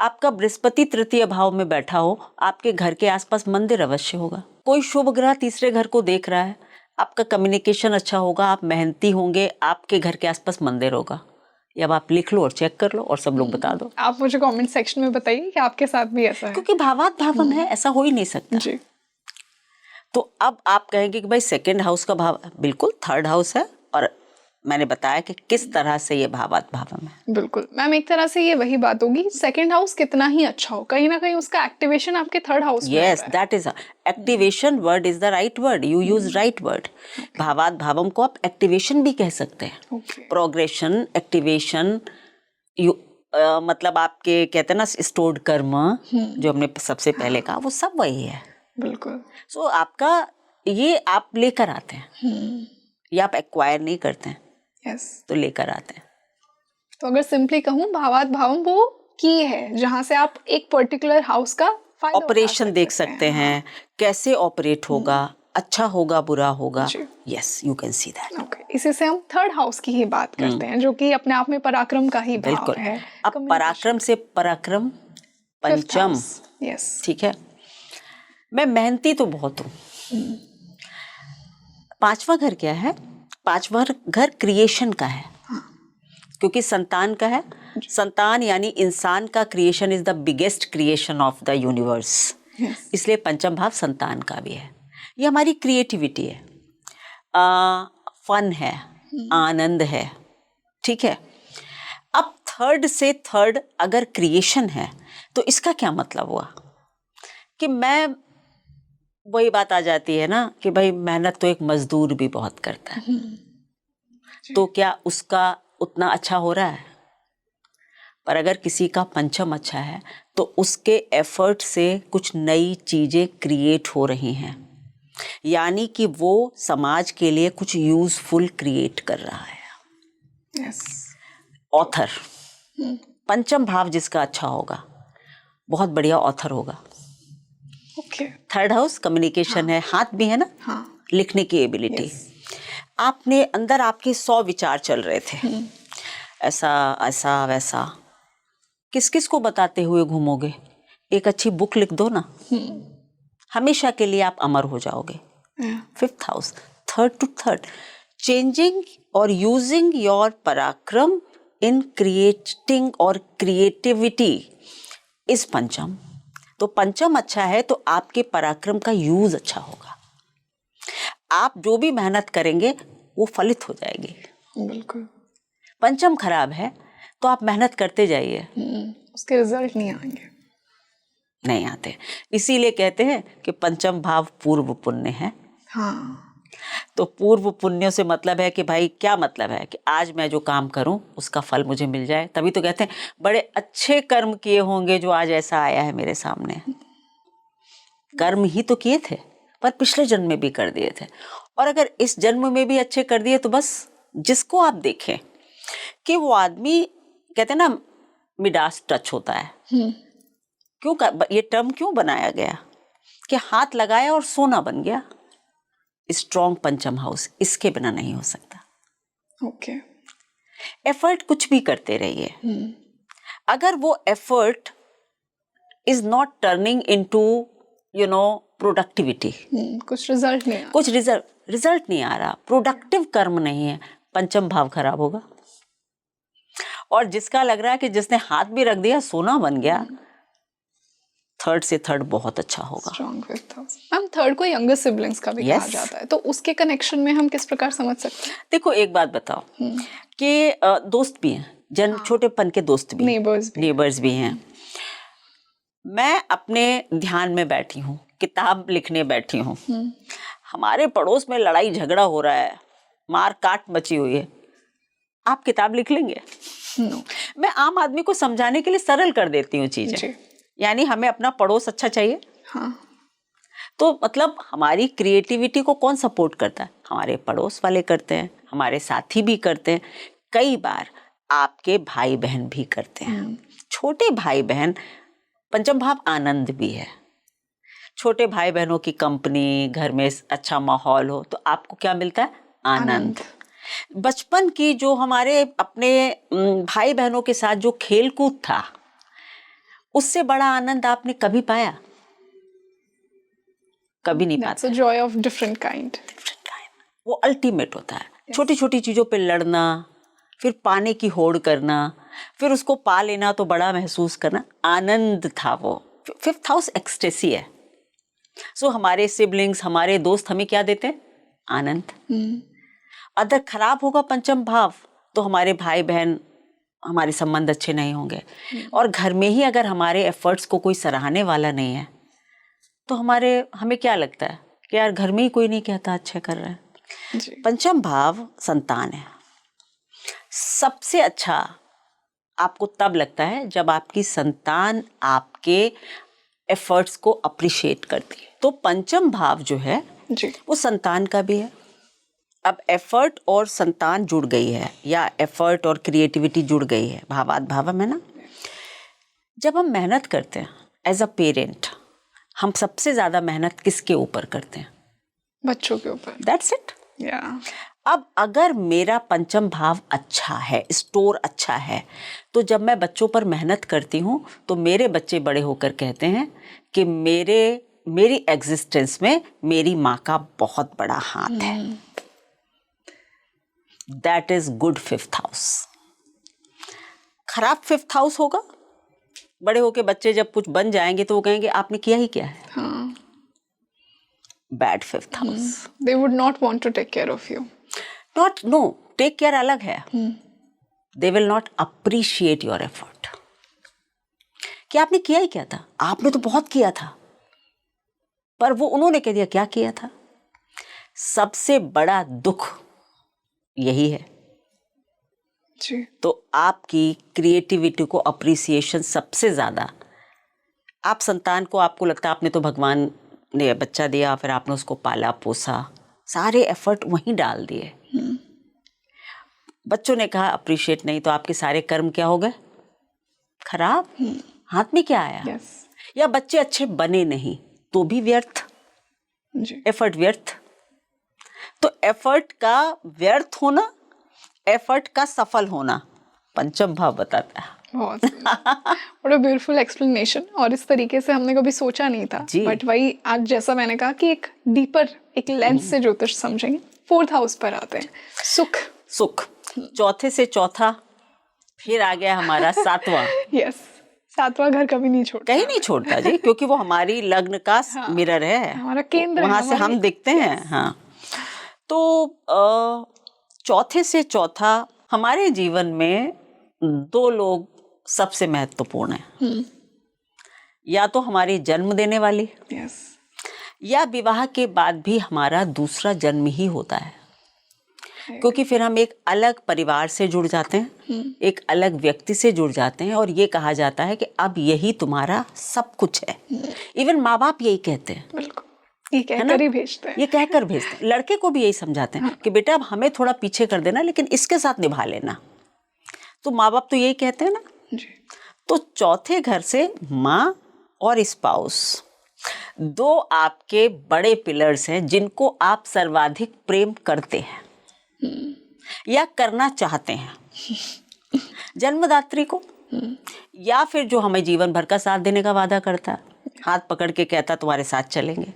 आपका बृहस्पति तृतीय भाव में बैठा हो, आपके घर के आसपास मंदिर अवश्य होगा। कोई शुभ ग्रह तीसरे घर को देख रहा है, आपका कम्युनिकेशन अच्छा होगा, आप मेहनती होंगे, आपके घर के आसपास मंदिर होगा। ये अब आप लिख लो और चेक कर लो और सब लोग बता दो। आप मुझे कमेंट सेक्शन में बताइए कि आपके साथ भी ऐसा है, क्योंकि भावात भावम है, ऐसा हो ही नहीं सकता जी। तो अब आप कहेंगे कि भाई सेकंड हाउस का भाव, बिल्कुल थर्ड हाउस है, और मैंने बताया कि किस तरह से ये भावात भावम है। बिल्कुल मैम, एक तरह से ये वही बात होगी, सेकंड हाउस कितना ही अच्छा हो, कहीं ना कहीं उसका एक्टिवेशन आपके थर्ड हाउस में यस, होता है। That is activation word is the right word, you use right word. भावात भावम को आप एक्टिवेशन भी कह सकते हैं, ओके, प्रोग्रेशन, एक्टिवेशन। मतलब आपके कहते हैं ना स्टोर्ड कर्म, जो हमने सबसे पहले कहा, वो सब वही है। बिल्कुल। सो आपका ये आप लेकर आते हैं, ये आप एक्वायर नहीं करते हैं, यस। तो लेकर आते हैं। तो अगर सिंपली कहूँ, भावात भावम वो की है जहाँ से आप एक पर्टिकुलर हाउस का फायदा ऑपरेशन देख सकते हैं, कैसे ऑपरेट होगा, अच्छा होगा बुरा होगा। जी। Yes, you can see that. Okay, इसी से हम थर्ड हाउस की ही बात करते हैं, जो कि अपने आप में पराक्रम का ही भाव बिल्कुल। है। अब पराक्रम से पराक्रम पंचम, यस। ठीक है। मैं मेहनती तो बहुत हूँ। पांचवा घर क्या है? पांचवा घर क्रिएशन का है, क्योंकि संतान का है। संतान यानी इंसान का creation is the biggest creation of the universe, इसलिए पंचम भाव संतान का भी है। ये हमारी क्रिएटिविटी है, फन है, आनंद है, ठीक है। अब थर्ड से थर्ड अगर क्रिएशन है तो इसका क्या मतलब हुआ कि मैं, वही बात आ जाती है ना कि भाई मेहनत तो एक मजदूर भी बहुत करता है, तो क्या उसका उतना अच्छा हो रहा है? पर अगर किसी का पंचम अच्छा है तो उसके एफर्ट से कुछ नई चीजें क्रिएट हो रही हैं, यानी कि वो समाज के लिए कुछ यूजफुल क्रिएट कर रहा है। यस। ऑथर, पंचम भाव जिसका अच्छा होगा बहुत बढ़िया ऑथर होगा। ओके। थर्ड हाउस कम्युनिकेशन है, हाथ भी है ना, लिखने की एबिलिटी। आपने अंदर आपके 100 विचार चल रहे थे, ऐसा ऐसा वैसा, किस किस को बताते हुए घूमोगे? एक अच्छी बुक लिख दो ना, हमेशा के लिए आप अमर हो जाओगे। Fifth house, third to third, changing और यूजिंग योर पराक्रम इन क्रिएटिंग और क्रिएटिविटी इस पंचम। तो पंचम अच्छा है तो आपके पराक्रम का यूज अच्छा होगा, आप जो भी मेहनत करेंगे वो फलित हो जाएगी। बिल्कुल। पंचम खराब है तो आप मेहनत करते जाइए, उसके रिजल्ट नहीं आएंगे, नहीं आते। इसीलिए कहते हैं कि पंचम भाव पूर्व पुण्य है। हाँ। तो पूर्व पुण्यों से मतलब है कि भाई क्या मतलब है कि आज मैं जो काम करूं उसका फल मुझे मिल जाए। तभी तो कहते हैं बड़े अच्छे कर्म किए होंगे जो आज ऐसा आया है मेरे सामने। कर्म ही तो किए थे पर पिछले जन्म में भी कर दिए थे, और अगर इस जन्म में भी अच्छे कर दिए तो बस जिसको आप देखें कि वो आदमी, कहते हैं ना मिडास टच होता है। ये टर्म क्यों बनाया गया कि हाथ लगाया और सोना बन गया? स्ट्रॉन्ग पंचम हाउस इसके बिना नहीं हो सकता। ओके। एफर्ट कुछ भी करते रहिए, अगर वो effort is not turning into productivity, कुछ रिजल्ट नहीं आ कुछ रिजल्ट नहीं आ रहा, प्रोडक्टिव कर्म नहीं है, पंचम भाव खराब होगा। और जिसका लग रहा है कि जिसने हाथ भी रख दिया सोना बन गया, थर्ड से थर्ड बहुत अच्छा होगा। Strong fifth house. Ma'am third को यंगर सिबलिंग्स का भी कहा Yes. जाता है, तो उसके कनेक्शन में हम किस प्रकार समझ सकते हैं? देखो एक बात बताओ कि दोस्त भी हैं, छोटेपन के दोस्त भी, नेबर्स भी हैं। मैं अपने ध्यान में बैठी हूँ, किताब लिखने बैठी हूँ, हमारे पड़ोस में लड़ाई झगड़ा हो रहा है, मार काट मची हुई है, आप किताब लिख लेंगे? No. मैं आम आदमी को समझाने के लिए सरल कर देती हूँ चीजें, यानी हमें अपना पड़ोस अच्छा चाहिए। हाँ। तो मतलब हमारी क्रिएटिविटी को कौन सपोर्ट करता है? हमारे पड़ोस वाले करते हैं, हमारे साथी भी करते हैं, कई बार आपके भाई बहन भी करते हैं। छोटे भाई बहन, पंचम भाव आनंद भी है। छोटे भाई बहनों की कंपनी, घर में अच्छा माहौल हो तो आपको क्या मिलता है? आनंद। बचपन की जो हमारे अपने भाई बहनों के साथ जो खेल कूद था, उससे बड़ा आनंद आपने कभी पाया? कभी नहीं पाया। That's a joy of different kind. वो अल्टीमेट होता है। छोटी छोटी चीजों पे लड़ना, फिर पाने की होड़ करना, फिर उसको पा लेना तो बड़ा महसूस करना, आनंद था वो। फिफ्थ हाउस एक्सटेसी है। सो हमारे सिबलिंग्स, हमारे दोस्त हमें क्या देते हैं? आनंद। अगर खराब होगा पंचम भाव तो हमारे भाई बहन, हमारे संबंध अच्छे नहीं होंगे। और घर में ही अगर हमारे एफर्ट्स को कोई सराहने वाला नहीं है तो हमें क्या लगता है कि यार घर में ही कोई नहीं कहता अच्छे कर रहा है। जी। पंचम भाव संतान है। सबसे अच्छा आपको तब लगता है जब आपकी संतान आपके एफर्ट्स को अप्रिशिएट करती है। तो पंचम भाव जो है जी। वो संतान का भी है। अब एफर्ट और संतान जुड़ गई है, या एफर्ट और क्रिएटिविटी जुड़ गई है, भावात भावम है ना। जब हम मेहनत करते हैं एज अ पेरेंट, हम सबसे ज्यादा मेहनत किसके ऊपर करते हैं? बच्चों के ऊपर। That's it. या अब अगर मेरा पंचम भाव अच्छा है, स्टोर अच्छा है, तो जब मैं बच्चों पर मेहनत करती हूँ तो मेरे बच्चे बड़े होकर कहते हैं कि मेरी एग्जिस्टेंस में मेरी माँ का बहुत बड़ा हाथ है। That is good fifth house. खराब फिफ्थ हाउस होगा, बड़े होके बच्चे जब कुछ बन जाएंगे तो वो कहेंगे आपने किया ही क्या है। हाँ। Bad fifth house. They would not want to take care of you. No, take care अलग है। They will not appreciate your effort. कि आपने किया ही क्या था, आपने तो बहुत किया था, पर वो उन्होंने कह दिया क्या किया था। सबसे बड़ा दुख यही है। जी। तो आपकी क्रिएटिविटी को अप्रिसिएशन सबसे ज्यादा, आप संतान को, आपको लगता है आपने तो भगवान ने बच्चा दिया, फिर आपने उसको पाला पोसा, सारे एफर्ट वहीं डाल दिए। बच्चों ने कहा अप्रिशिएट नहीं, तो आपके सारे कर्म क्या हो गए? खराब। हाथ में क्या आया? Yes. या बच्चे अच्छे बने नहीं तो भी व्यर्थ, जी। एफर्ट व्यर्थ। तो एफर्ट का व्यर्थ होना, एफर्ट का सफल होना पंचम भाव बताता है। बहुत बड़ा ब्यूटीफुल एक्सप्लेनेशन, और इस तरीके से हमने कभी सोचा नहीं था। बट वही आज जैसा मैंने कहा कि एक डीपर, एक लेंस से ज्योतिष समझेंगे। फोर्थ हाउस पर आते हैं, सुख। चौथे से चौथा, फिर आ गया हमारा सातवां। यस, सातवां घर कभी नहीं छोड़ता, कहीं नहीं छोड़ता जी, क्योंकि वो हमारी लग्न का मिरर है, हमारा केंद्र, वहां से हम दिखते हैं। हाँ, तो चौथे से चौथा हमारे जीवन में दो लोग सबसे महत्वपूर्ण हैं। या तो हमारी जन्म देने वाली, या विवाह के बाद भी हमारा दूसरा जन्म ही होता है, क्योंकि फिर हम एक अलग परिवार से जुड़ जाते हैं, एक अलग व्यक्ति से जुड़ जाते हैं, और ये कहा जाता है कि अब यही तुम्हारा सब कुछ है। इवन माँ बाप यही कहते हैं। बिल्कुल, ये कहकर ही भेजते हैं। ये कहकर भेजते हैं। लड़के को भी यही समझाते हैं कि बेटा अब हमें थोड़ा पीछे कर देना, लेकिन इसके साथ निभा लेना। तो माँ बाप तो यही कहते हैं ना। जी। तो चौथे घर से माँ और स्पाउस, दो आपके बड़े पिलर्स हैं जिनको आप सर्वाधिक प्रेम करते हैं या करना चाहते हैं। जन्मदात्री को, या फिर जो हमें जीवन भर का साथ देने का वादा करता है, हाथ पकड़ के कहता तुम्हारे साथ चलेंगे,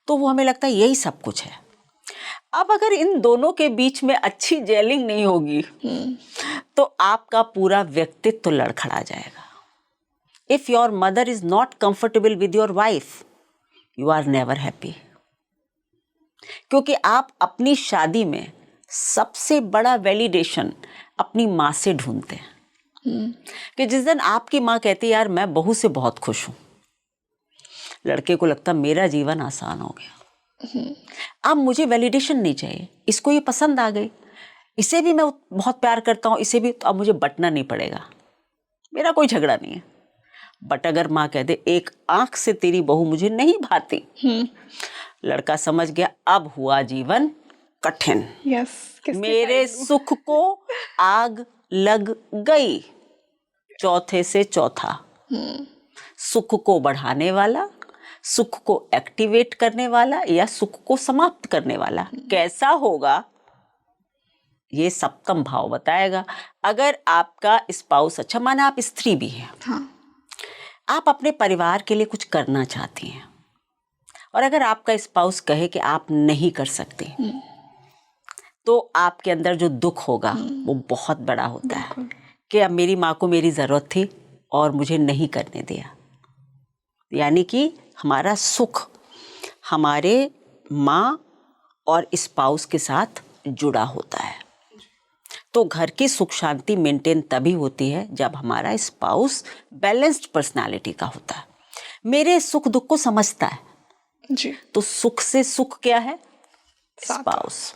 तो वो हमें लगता है यही सब कुछ है। अब अगर इन दोनों के बीच में अच्छी जेलिंग नहीं होगी तो आपका पूरा व्यक्तित्व लड़खड़ा जाएगा। If your mother is not comfortable with your wife, you are never happy. क्योंकि आप अपनी शादी में सबसे बड़ा वैलिडेशन अपनी माँ से ढूंढते हैं कि जिस दिन आपकी माँ कहती है यार मैं बहू से बहुत खुश हूँ, लड़के को लगता मेरा जीवन आसान हो गया। अब मुझे वैलिडेशन नहीं चाहिए, इसको ये पसंद आ गई, इसे भी मैं बहुत प्यार करता हूँ, इसे भी, तो अब मुझे बटना नहीं पड़ेगा, मेरा कोई झगड़ा नहीं है। बट अगर माँ कह दे एक आंख से तेरी बहू मुझे नहीं भाती, लड़का समझ गया अब हुआ जीवन कठिन। मेरे सुख को आग लग गई। चौथे से चौथा, सुख को बढ़ाने वाला, सुख को एक्टिवेट करने वाला या सुख को समाप्त करने वाला कैसा होगा, ये सप्तम भाव बताएगा। अगर आपका स्पाउस अच्छा, माना आप स्त्री भी हैं, हाँ। आप अपने परिवार के लिए कुछ करना चाहती हैं और अगर आपका स्पाउस कहे कि आप नहीं कर सकते, तो आपके अंदर जो दुख होगा वो बहुत बड़ा होता है कि अब मेरी माँ को मेरी ज़रूरत थी और मुझे नहीं करने दिया। यानी कि हमारा सुख हमारे माँ और स्पाउस के साथ जुड़ा होता है। तो घर की सुख शांति मेंटेन तभी होती है जब हमारा स्पाउस बैलेंस्ड पर्सनालिटी का होता है, मेरे सुख दुख को समझता है जी। तो सुख से सुख क्या है? स्पाउस।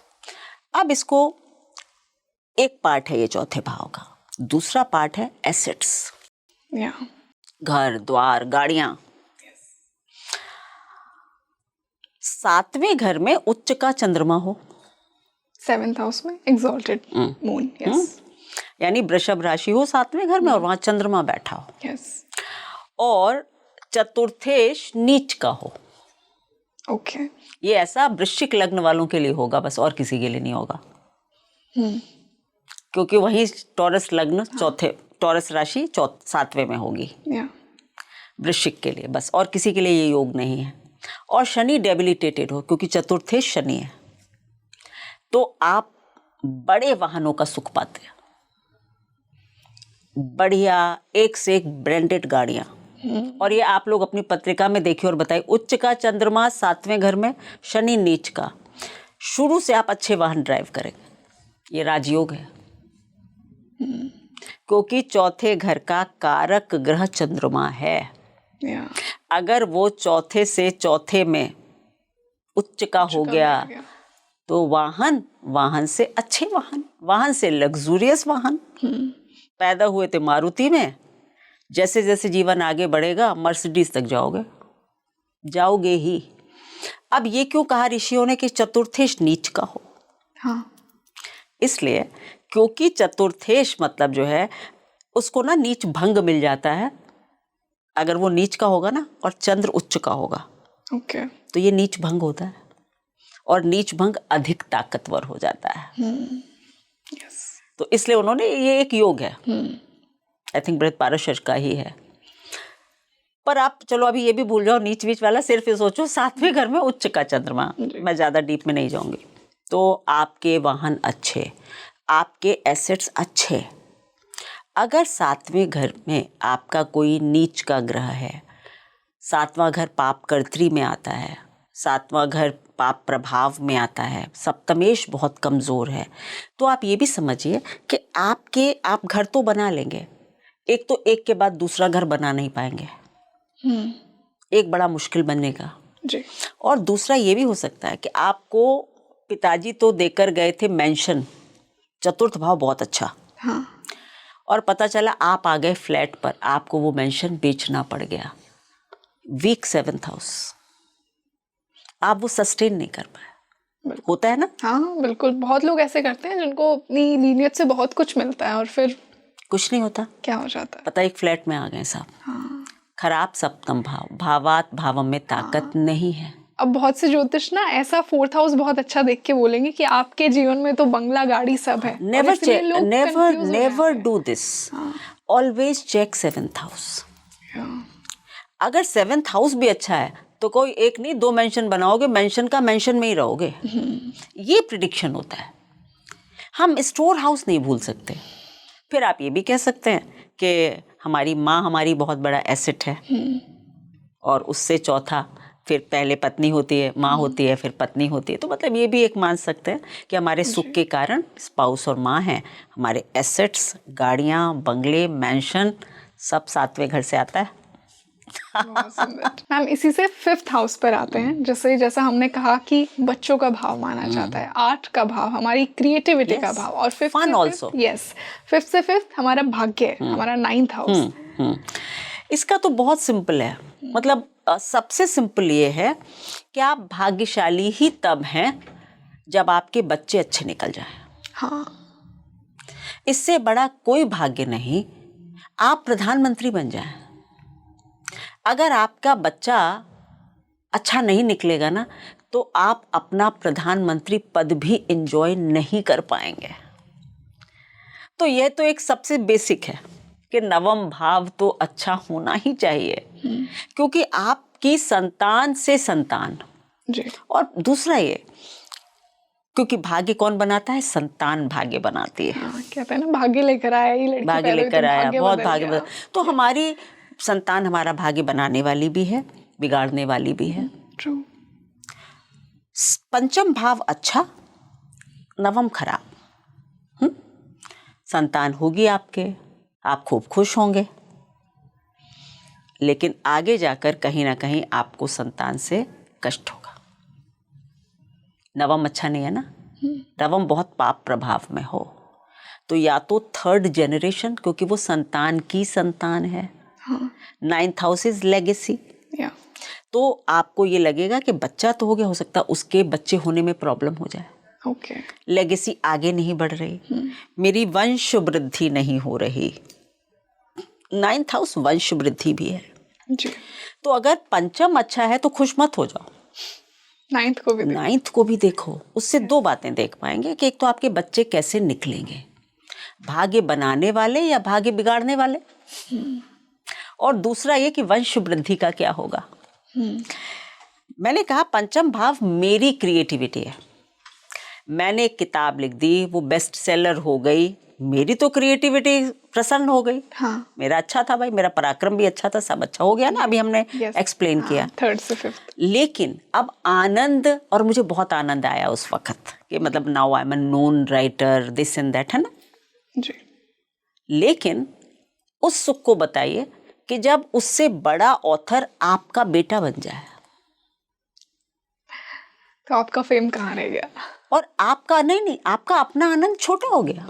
अब इसको एक पार्ट है ये चौथे भाव का, दूसरा पार्ट है एसेट्स, घर द्वार गाड़ियां। सातवें घर में उच्च का चंद्रमा हो, 7th हाउस में एक्सॉल्टेड मून, यस, यानी वृषभ राशि हो सातवें घर में और वहां चंद्रमा बैठा हो, यस, और चतुर्थेश नीच का हो। ओके, ये ऐसा वृश्चिक लग्न वालों के लिए होगा बस, और किसी के लिए नहीं होगा। क्योंकि वही टॉरस लग्न चौथे, टॉरस राशि सातवें में होगी वृश्चिक के लिए बस, और किसी के लिए ये योग नहीं है। और शनि डेबिलिटेटेड हो, क्योंकि चतुर्थेश शनि है, तो आप बड़े वाहनों का सुख पाते हैं, बढ़िया एक से एक ब्रांडेड गाड़ियां। और ये आप लोग अपनी पत्रिका में देखिए और बताइए, उच्च का चंद्रमा सातवें घर में, शनि नीच का, शुरू से आप अच्छे वाहन ड्राइव करेंगे, ये राजयोग है। क्योंकि चौथे घर का कारक ग्रह चंद्रमा है। अगर वो चौथे से चौथे में उच्च का हो गया तो वाहन से अच्छे वाहन से लग्जूरियस वाहन। पैदा हुए थे मारुति में, जैसे जैसे जीवन आगे बढ़ेगा मर्सिडीज तक जाओगे ही। अब ये क्यों कहा ऋषियों ने कि चतुर्थेश नीच का हो? हाँ, इसलिए क्योंकि चतुर्थेश मतलब जो है उसको ना नीच भंग मिल जाता है अगर वो नीच का होगा ना, और चंद्र उच्च का होगा, ओके, तो ये नीच भंग होता है और नीच भंग अधिक ताकतवर हो जाता है। यस, तो इसलिए उन्होंने, ये एक योग है, आई थिंक बृहद पारशर का ही है। पर आप चलो अभी ये भी भूल जाओ नीच वीच वाला, सिर्फ ये सोचो सातवें घर में उच्च का चंद्रमा, मैं ज़्यादा डीप में नहीं जाऊंगी। तो आपके वाहन अच्छे, आपके एसेट्स अच्छे। अगर सातवें घर में आपका कोई नीच का ग्रह है, सातवां घर पाप कर्त्री में आता है, सातवां घर पाप प्रभाव में आता है, सप्तमेश बहुत कमज़ोर है, तो आप ये भी समझिए कि आप घर तो बना लेंगे, एक तो एक के बाद दूसरा घर बना नहीं पाएंगे, एक बड़ा मुश्किल बनेगा जी। और दूसरा ये भी हो सकता है कि आपको पिताजी तो देकर गए थे मेंशन, चतुर्थ भाव बहुत अच्छा, हाँ, और पता चला आप आ गए फ्लैट पर, आपको वो मेंशन बेचना पड़ गया, वीक 7th हाउस, आप वो सस्टेन नहीं कर पाए। होता है ना? हाँ बिल्कुल, बहुत लोग ऐसे करते हैं जिनको अपनी लीनियत से बहुत कुछ मिलता है और फिर कुछ नहीं होता। क्या हो जाता है? पता है, एक फ्लैट में आ गए साहब। खराब सप्तम भाव, भावात भावम में ताकत नहीं है। अब बहुत से ज्योतिष ना ऐसा फोर्थ हाउस बहुत अच्छा देख के बोलेंगे कि आपके जीवन में तो बंगला गाड़ी सब है। Never check, never do this. Always check 7th house. अगर 7th हाउस भी अच्छा है तो कोई एक नहीं 2 मेंशन बनाओगे, मेंशन का मेंशन में ही रहोगे। ये प्रिडिक्शन होता है। हम स्टोर हाउस नहीं भूल सकते। फिर आप ये भी कह सकते हैं कि हमारी माँ हमारी बहुत बड़ा एसेट है, और उससे चौथा फिर पहले पत्नी होती है, माँ होती है, फिर पत्नी होती है। तो मतलब ये भी एक मान सकते हैं कि हमारे सुख के कारण स्पाउस और माँ हैं। हमारे एसेट्स, गाड़ियाँ, बंगले, मैंशन सब 7वें घर से आता है। मैम इसी से 5th हाउस पर आते हैं। जैसा हमने कहा कि बच्चों का भाव माना जाता है, आर्ट का भाव, हमारी क्रिएटिविटी का भाव, और 5th Fun also. 5th से 5th हमारा भाग्य है, हमारा 9th हाउस। इसका तो बहुत सिंपल है। मतलब सबसे सिंपल ये है कि आप भाग्यशाली ही तब हैं जब आपके बच्चे अच्छे निकल जाएं। हाँ, इससे बड़ा कोई भाग्य नहीं। आप प्रधानमंत्री बन जाएं। अगर आपका बच्चा अच्छा नहीं निकलेगा ना, तो आप अपना प्रधानमंत्री पद भी एंजॉय नहीं कर पाएंगे। तो यह तो एक सबसे बेसिक है कि 9वां भाव तो अच्छा होना ही चाहिए, क्योंकि आपकी संतान से संतान। जी। और दूसरा ये, क्योंकि भाग्य कौन बनाता है? संतान भाग्य बनाती है। हाँ, कहते हैं ना भाग्य लेकर आया, ये लड़की भाग्य पैदा हुई लेकर तो आया, भाग्य बहुत बदल भाग्य गया। तो हमारी संतान हमारा भाग्य बनाने वाली भी है, बिगाड़ने वाली भी है। ट्रू। 5वां भाव अच्छा, 9वां खराब। संतान होगी आपके, आप खूब खुश होंगे, लेकिन आगे जाकर कहीं ना कहीं आपको संतान से कष्ट होगा। 9वां अच्छा नहीं है ना। 9वां बहुत पाप प्रभाव में हो तो या तो 3rd जनरेशन, क्योंकि वो संतान की संतान है। 9th house is legacy. या तो आपको ये लगेगा कि बच्चा तो हो गया, हो सकता है उसके बच्चे होने में प्रॉब्लम हो जाए। ओके। लेगेसी आगे नहीं बढ़ रही, मेरी वंश वृद्धि नहीं हो रही। 9th हाउस वंश वृद्धि भी है। जी। तो अगर 5वां अच्छा है तो खुश मत हो जाओ, 9th को भी 9th को भी देखो। उससे 2 बातें देख पाएंगे कि एक तो आपके बच्चे कैसे निकलेंगे, भाग्य बनाने वाले या भाग्य बिगाड़ने वाले, और दूसरा ये कि वंश वृद्धि का क्या होगा। मैंने कहा 5वां भाव मेरी क्रिएटिविटी है। मैंने एक किताब लिख दी, वो बेस्ट सेलर हो गई, मेरी तो क्रिएटिविटी प्रसन्न हो गई। हाँ। मेरा अच्छा था भाई, मेरा पराक्रम भी अच्छा था, सब अच्छा हो गया ना। अभी हमने एक्सप्लेन किया। 3rd से 5th। लेकिन अब आनंद, और मुझे बहुत आनंद आया उस वक्त कि मतलब now I am a known writer, this and that, है ना। जी। लेकिन उस सुख को बताइए कि जब उससे बड़ा ऑथर आपका बेटा बन जाए, तो आपका फेम कहाँ रह गया? और आपका नहीं, आपका अपना आनंद छोटा हो गया।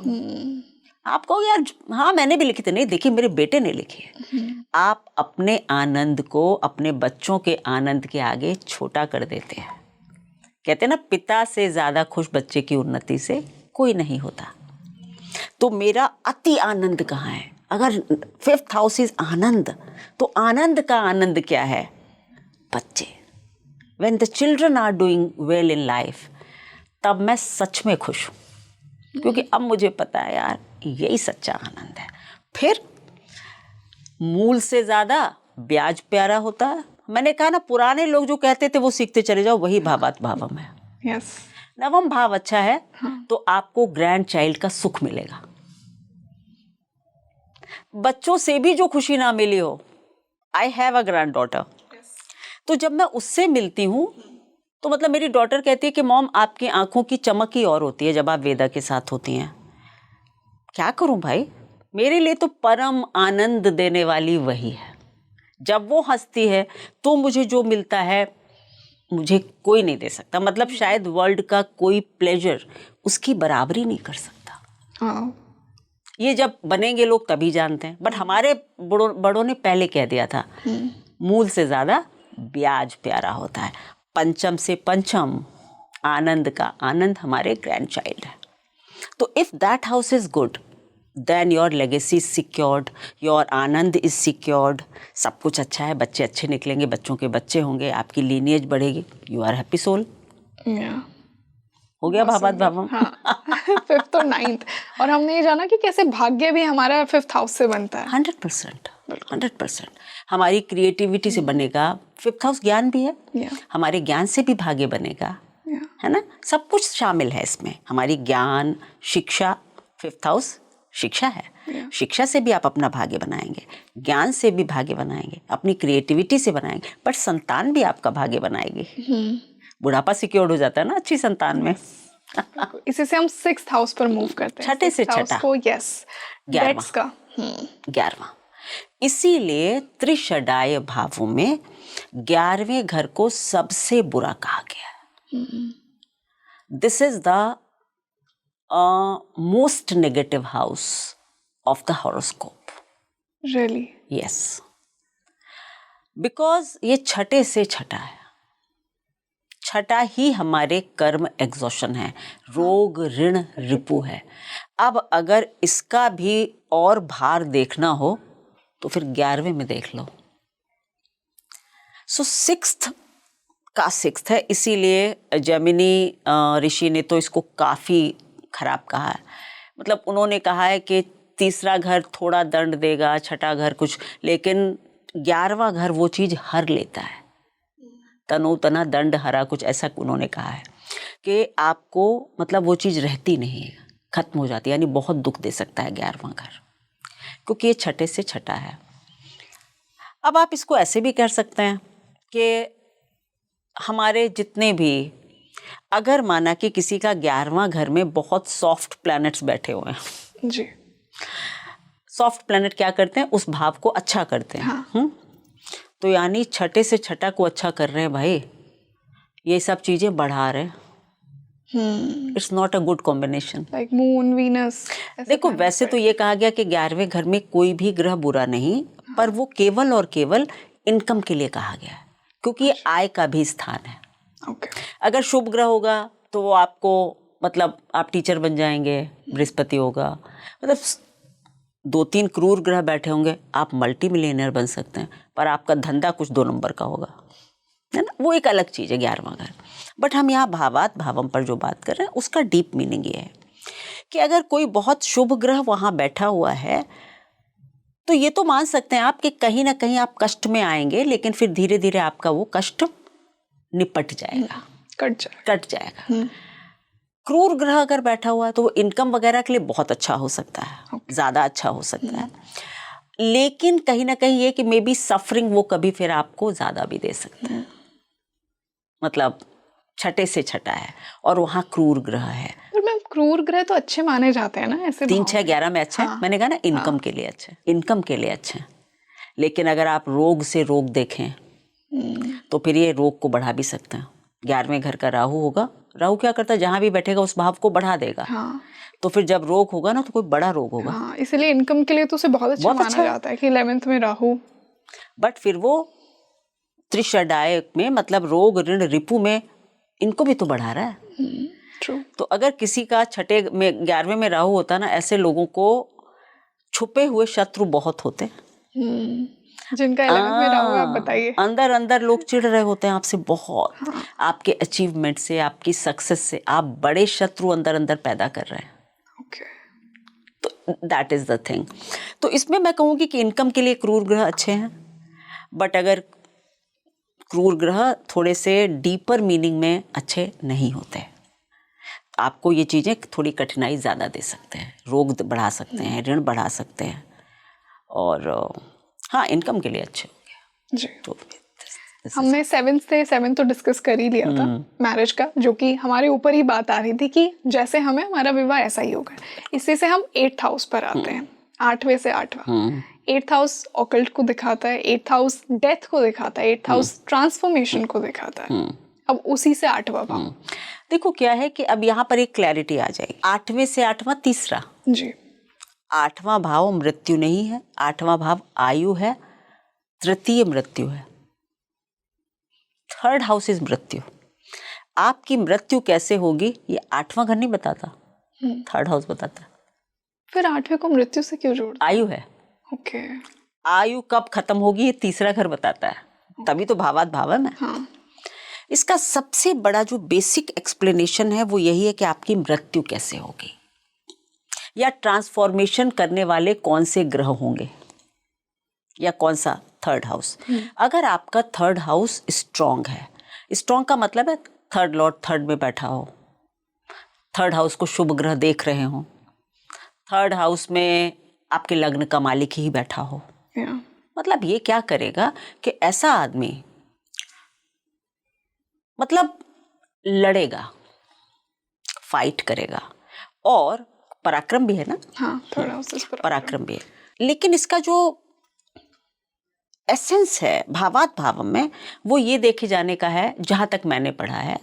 आप कहोगे यार हाँ मैंने भी लिखी थी, नहीं देखिए मेरे बेटे ने लिखी है। आप अपने आनंद को अपने बच्चों के आनंद के आगे छोटा कर देते हैं। कहते हैं ना, पिता से ज्यादा खुश बच्चे की उन्नति से कोई नहीं होता। तो मेरा अति आनंद कहाँ है? अगर 5th हाउस इज आनंद, तो आनंद का आनंद क्या है? बच्चे। When the children are doing well in life, तब मैं सच में खुश हूँ, क्योंकि अब मुझे पता है यार यही सच्चा आनंद है। फिर मूल से ज्यादा ब्याज प्यारा होता है। मैंने कहा ना, पुराने लोग जो कहते थे वो सीखते चले जाओ, वही भावात भावम है। यस। 9वां भाव अच्छा है तो आपको ग्रैंड चाइल्ड का सुख मिलेगा। बच्चों से भी जो खुशी ना मिली हो, I have a grand daughter, तो जब मैं उससे मिलती हूँ तो मतलब मेरी डॉटर कहती है कि मॉम आपकी आंखों की चमक ही और होती है जब आप वेदा के साथ होती हैं। क्या करूं भाई, मेरे लिए तो परम आनंद देने वाली वही है। जब वो हंसती है तो मुझे जो मिलता है मुझे कोई नहीं दे सकता। मतलब शायद वर्ल्ड का कोई प्लेजर उसकी बराबरी नहीं कर सकता। हाँ। ये जब बनेंगे लोग तभी जानते हैं, बट हमारे बड़ों ने पहले कह दिया था, मूल से ज्यादा ब्याज प्यारा होता है। 5th से 5th आनंद का आनंद हमारे ग्रैंड चाइल्ड है। तो if that house is good then your legacy is secured, your आनंद इज सिक्योर्ड, सब कुछ अच्छा है, बच्चे अच्छे निकलेंगे, बच्चों के बच्चे होंगे, आपकी लीनिएज बढ़ेगी, यू आर हैप्पी सोल। हो गया भावात भावम। हाँ 5th और 9th। और हमने ये जाना कि कैसे भाग्य भी हमारा 5th हाउस से बनता है। 100%, 100%। हमारी क्रिएटिविटी से बनेगा, 5th हाउस ज्ञान भी है, हमारे ज्ञान से भी भाग्य बनेगा, है ना, सब कुछ शामिल है इसमें। हमारी ज्ञान, शिक्षा, 5th हाउस शिक्षा है, शिक्षा से भी आप अपना भाग्य बनाएंगे, ज्ञान से भी भाग्य बनाएंगे, अपनी क्रिएटिविटी से बनाएंगे, पर संतान भी आपका भाग्य बनाएगी। बुढ़ापा सिक्योर्ड हो जाता है ना अच्छी संतान में। इसी से हम 6th हाउस पर मूव करते हैं, छठे से 6th हाउस छठा को, यस, डेट्स का 11वां। इसीलिए त्रिषडाय भावों में 11वें घर को सबसे बुरा कहा गया है। This is the most negative house of the horoscope. Really? Yes, because ये छठे से छठा है। छठा ही हमारे कर्म एग्जॉशन है, रोग ऋण रिपु है। अब अगर इसका भी और भार देखना हो तो फिर 11वें में देख लो। सो 6th का 6th है, इसीलिए जैमिनी ऋषि ने तो इसको काफ़ी खराब कहा है। मतलब उन्होंने कहा है कि तीसरा घर थोड़ा दंड देगा, छठा घर कुछ, लेकिन 11वां घर वो चीज़ हर लेता है। तनो तना दंड हरा, कुछ ऐसा उन्होंने कहा है कि आपको मतलब वो चीज़ रहती नहीं है, खत्म हो जाती है, यानी बहुत दुख दे सकता है 11वां घर, क्योंकि ये छठे से छठा है। अब आप इसको ऐसे भी कर सकते हैं कि हमारे जितने भी, अगर माना कि किसी का 11वां घर में बहुत सॉफ्ट प्लैनेट्स बैठे हुए हैं जी, सॉफ्ट प्लैनेट क्या करते हैं, उस भाव को अच्छा करते हैं। हाँ। तो यानी छठे से छठा को अच्छा कर रहे हैं भाई, ये सब चीजें बढ़ा रहे हैं। It's not a good combination. Like moon, Venus. देखो वैसे तो ये कहा गया कि 11वें घर में कोई भी ग्रह बुरा नहीं, पर वो केवल और केवल इनकम के लिए कहा गया है, क्योंकि ये आय का भी स्थान है। ओके। अगर शुभ ग्रह होगा तो वो आपको, मतलब आप टीचर बन जाएंगे, बृहस्पति होगा, मतलब 2-3 क्रूर ग्रह बैठे होंगे, आप मल्टी मिलियनर बन सकते हैं, पर आपका धंधा कुछ 2 नंबर का होगा, है ना, वो एक अलग चीज़ है 11वां घर। बट हम यहाँ भावात भावम पर जो बात कर रहे हैं उसका डीप मीनिंग ये है कि अगर कोई बहुत शुभ ग्रह वहाँ बैठा हुआ है तो ये तो मान सकते हैं आप कि कहीं ना कहीं आप कष्ट में आएंगे, लेकिन फिर धीरे धीरे आपका वो कष्ट निपट जाएगा, कट जाएगा। क्रूर ग्रह अगर बैठा हुआ है तो वो इनकम वगैरह के लिए बहुत अच्छा हो सकता है, ज़्यादा अच्छा हो सकता है, लेकिन कहीं ना कहीं ये कि मे बी सफरिंग वो कभी फिर आपको ज़्यादा भी दे सकता है। मतलब छठे से छठा है और वहाँ क्रूर ग्रह है। पर मैम क्रूर ग्रह तो अच्छे माने जाते हैं ना ऐसे 3, 6, 11 में अच्छे हैं। हाँ, मैंने कहा ना इनकम के लिए अच्छे, इनकम के लिए अच्छे। लेकिन अगर आप रोग से रोग देखें तो फिर ये रोग को बढ़ा भी सकते हैं। 11वें घर का राहु होगा, राहु क्या करता है, जहाँ भी बैठेगा उस भाव को बढ़ा देगा। हाँ। तो फिर जब रोग होगा ना तो कोई बड़ा रोग होगा। हाँ, इसलिए इनकम के लिए तो उसे बहुत अच्छा माना जाता है कि 11th में राहु। बट फिर वो त्रिषडाय में, मतलब रोग ऋण रिपु में, इनको भी तो बढ़ा रहा है। ट्रू। तो अगर किसी का छठे में 11वें में राहु होता ना, ऐसे लोगों को छुपे हुए शत्रु बहुत होते। जिनका 11th में राहु है, आप बताइए। अंदर अंदर लोग चिढ़ रहे होते हैं आपसे बहुत, आपके अचीवमेंट से, आपकी सक्सेस से। आप बड़े शत्रु अंदर अंदर पैदा कर रहे हैं। ओके। तो दैट इज द थिंग। तो इसमें मैं कहूँगी कि इनकम के लिए क्रूर ग्रह अच्छे हैं, बट अगर क्रूर ग्रह थोड़े से डीपर मीनिंग में अच्छे नहीं होते, आपको ये चीज़ें थोड़ी कठिनाई ज़्यादा दे सकते हैं, रोग बढ़ा सकते हैं, ऋण बढ़ा सकते हैं, और हाँ इनकम के लिए अच्छे हो गया जी। तो हमने 7th तो डिस्कस कर ही लिया था मैरिज का, जो कि हमारे ऊपर ही बात आ रही थी कि जैसे हमें हमारा विवाह ऐसा ही होगा। इसी से हम 8th हाउस पर आते हैं, 8वें से 8वां। 8th हाउस ऑकल्ट को दिखाता है, 8th हाउस डेथ को दिखाता है, 8th हाउस ट्रांसफॉर्मेशन को दिखाता है। अब उसी से 8वां भाव। देखो क्या है कि अब यहाँ पर एक क्लैरिटी आ जाएगी। 8वें से 8वां तीसरा, जी। 8वां भाव मृत्यु नहीं है, 8वां भाव आयु है, तृतीय मृत्यु है, 3rd हाउस इज मृत्यु। आपकी मृत्यु कैसे होगी ये 8वां घर नहीं बताता, 3rd हाउस बताता है। फिर 8वें को मृत्यु से क्यों जोड़ते? आयु है। ओके। आयु कब खत्म होगी ये तीसरा घर बताता है, तभी तो भावात भावम है। हाँ। इसका सबसे बड़ा जो बेसिक एक्सप्लेनेशन है वो यही है कि आपकी मृत्यु कैसे होगी, या ट्रांसफॉर्मेशन करने वाले कौन से ग्रह होंगे, या कौन सा थर्ड हाउस। अगर आपका थर्ड हाउस स्ट्रांग है, स्ट्रांग का मतलब है थर्ड लॉर्ड थर्ड में बैठा हो, थर्ड हाउस को शुभ ग्रह देख रहे हो, थर्ड हाउस में आपके लग्न का मालिक ही बैठा हो, मतलब ये क्या करेगा कि ऐसा आदमी मतलब लड़ेगा, फाइट करेगा, और पराक्रम भी है ना। हाँ, थर्ड हाउस पराक्रम भी है, लेकिन इसका जो एसेंस है भावात भावम में वो ये देखे जाने का है, जहाँ तक मैंने पढ़ा है,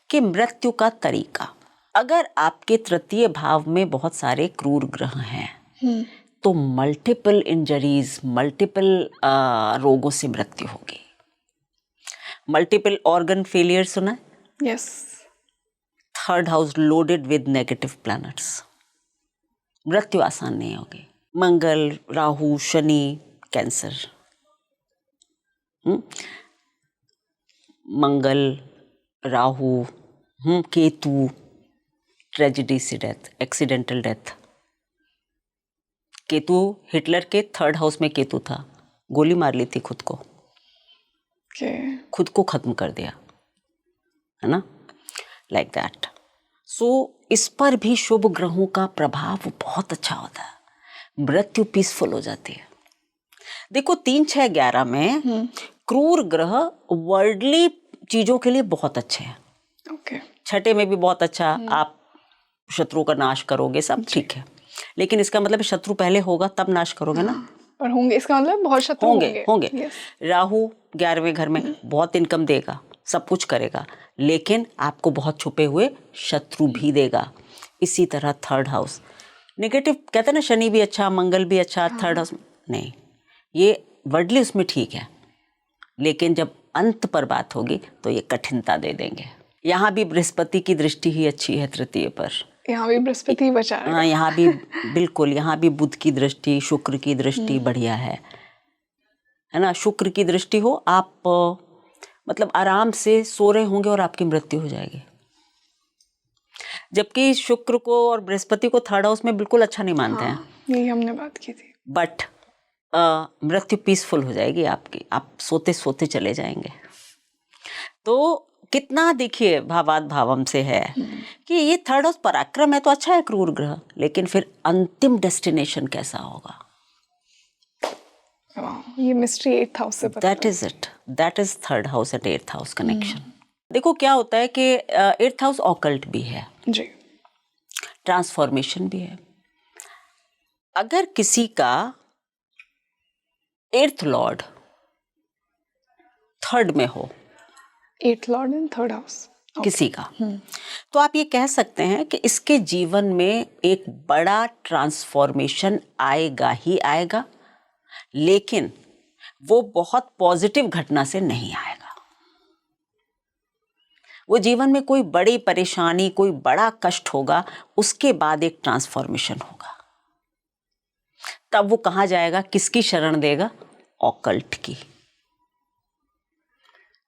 कि मृत्यु का तरीका। अगर आपके तृतीय भाव में बहुत सारे क्रूर ग्रह हैं तो मल्टीपल इंजरीज, मल्टीपल रोगों से मृत्यु होगी। मल्टीपल ऑर्गन फेलियर सुना है? Yes. Third house loaded with negative planets, मृत्यु आसान नहीं होगी। मंगल, राहु, शनि, कैंसर। मंगल, राहु, केतु, ट्रेजेडी से death, accidental death. Ketu, Hitler के थर्ड हाउस में केतु था, गोली मार ली थी खुद को, खुद को खत्म कर दिया, है ना, लाइक दैट। सो इस पर भी शुभ ग्रहों का प्रभाव बहुत अच्छा होता है, मृत्यु पीसफुल हो जाती है। देखो 3, 6, 11 में क्रूर ग्रह वर्ल्डली चीजों के लिए बहुत अच्छे हैं। ओके। छठे में भी बहुत अच्छा, आप शत्रु का नाश करोगे, सब ठीक है, लेकिन इसका मतलब शत्रु पहले होगा तब नाश करोगे ना। और होंगे, इसका मतलब बहुत शत्रु होंगे। Yes. राहु 11वें घर में बहुत इनकम देगा, सब कुछ करेगा, लेकिन आपको बहुत छुपे हुए शत्रु भी देगा। इसी तरह थर्ड हाउस नेगेटिव, कहते हैं ना, शनि भी अच्छा, मंगल भी अच्छा, थर्ड हाउस नहीं, ये वर्डली उसमें ठीक है, लेकिन जब अंत पर बात होगी तो ये कठिनता दे देंगे। यहाँ भी बृहस्पति की दृष्टि ही अच्छी है तृतीय पर, यहाँ भी बृहस्पति बचा है। हाँ, यहाँ भी बिल्कुल, यहाँ भी बुध की दृष्टि, शुक्र की दृष्टि बढ़िया है ना। शुक्र की दृष्टि हो, आप मतलब आराम से सो रहे होंगे और आपकी मृत्यु हो जाएगी, जबकि शुक्र को और बृहस्पति को थर्ड हाउस में बिल्कुल अच्छा नहीं मानते हैं। यही हमने बात की थी। बट मृत्यु पीसफुल हो जाएगी आपकी, आप सोते सोते चले जाएंगे। तो कितना देखिए भावात भावम से है कि ये थर्ड हाउस पराक्रम है तो अच्छा है क्रूर ग्रह, लेकिन फिर अंतिम डेस्टिनेशन कैसा होगा, ये मिस्ट्री 8th हाउस से पता that is it, that is third house and 8th house connection. देखो क्या होता है कि 8th हाउस ऑकल्ट भी है जी, ट्रांसफॉर्मेशन भी है। अगर किसी का 8th लॉर्ड थर्ड में हो, 8th Lord in third house किसी का, तो आप ये कह सकते हैं कि इसके जीवन में एक बड़ा ट्रांसफॉर्मेशन आएगा ही आएगा, लेकिन वो बहुत पॉजिटिव घटना से नहीं आएगा। वो जीवन में कोई बड़ी परेशानी, कोई बड़ा कष्ट होगा, उसके बाद एक ट्रांसफॉर्मेशन होगा। तब वो कहाँ जाएगा, किसकी शरण देगा, ऑकल्ट की।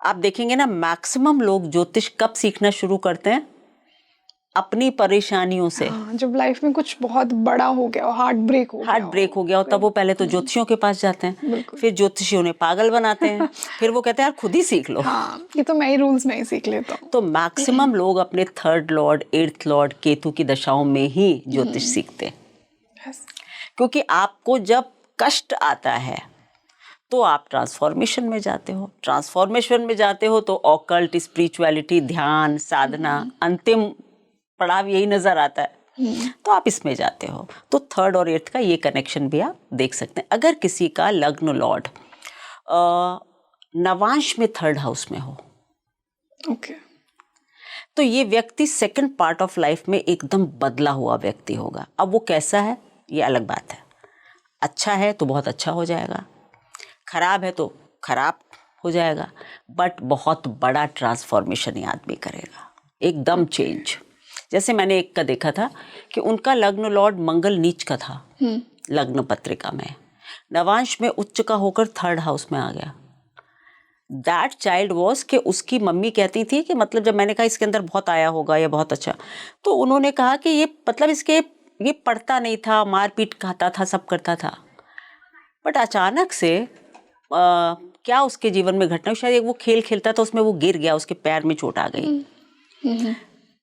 आप देखेंगे ना, मैक्सिमम लोग ज्योतिष कब सीखना शुरू करते हैं, अपनी परेशानियों से। जब लाइफ में कुछ बहुत बड़ा हो गया हो, हार्ट ब्रेक हो गया हो, तब वो पहले तो ज्योतिषियों के पास जाते हैं, फिर ज्योतिषी उन्हें पागल बनाते हैं, फिर वो कहते हैं यार खुद ही सीख लो। ये तो मैं ही रूल्स में ही सीख लेता हूँ। तो मैक्सिमम लोग अपने third Lord, 8th Lord, Ketu की दशाओं में ही ज्योतिष सीखते हैं, क्योंकि आपको जब कष्ट आता है तो आप ट्रांसफॉर्मेशन में जाते हो, ट्रांसफॉर्मेशन में जाते हो तो ऑकल्ट, स्पिरिचुअलिटी, ध्यान, साधना, अंतिम पड़ाव यही नजर आता है, तो आप इसमें जाते हो। तो थर्ड और 8th का ये कनेक्शन भी आप देख सकते हैं। अगर किसी का लग्न लॉर्ड नवांश में थर्ड हाउस में हो, ओके, तो ये व्यक्ति सेकंड पार्ट ऑफ लाइफ में एकदम बदला हुआ व्यक्ति होगा। अब वो कैसा है ये अलग बात है, अच्छा है तो बहुत अच्छा हो जाएगा, खराब है तो खराब हो जाएगा, बट बहुत बड़ा ट्रांसफॉर्मेशन ये आदमी करेगा, एकदम चेंज। जैसे मैंने एक का देखा था कि उनका लग्न लॉर्ड मंगल नीच का था लग्न पत्रिका में, नवांश में उच्च का होकर 3rd हाउस में आ गया। दैट चाइल्ड वॉज कि उसकी मम्मी कहती थी कि मतलब जब मैंने कहा इसके अंदर बहुत आया होगा या बहुत अच्छा, तो उन्होंने कहा कि ये मतलब इसके ये पढ़ता नहीं था, मारपीट खाता था, सब करता था। बट अचानक से क्या उसके जीवन में घटना, शायद एक वो खेल खेलता था, उसमें वो गिर गया, उसके पैर में चोट आ गई,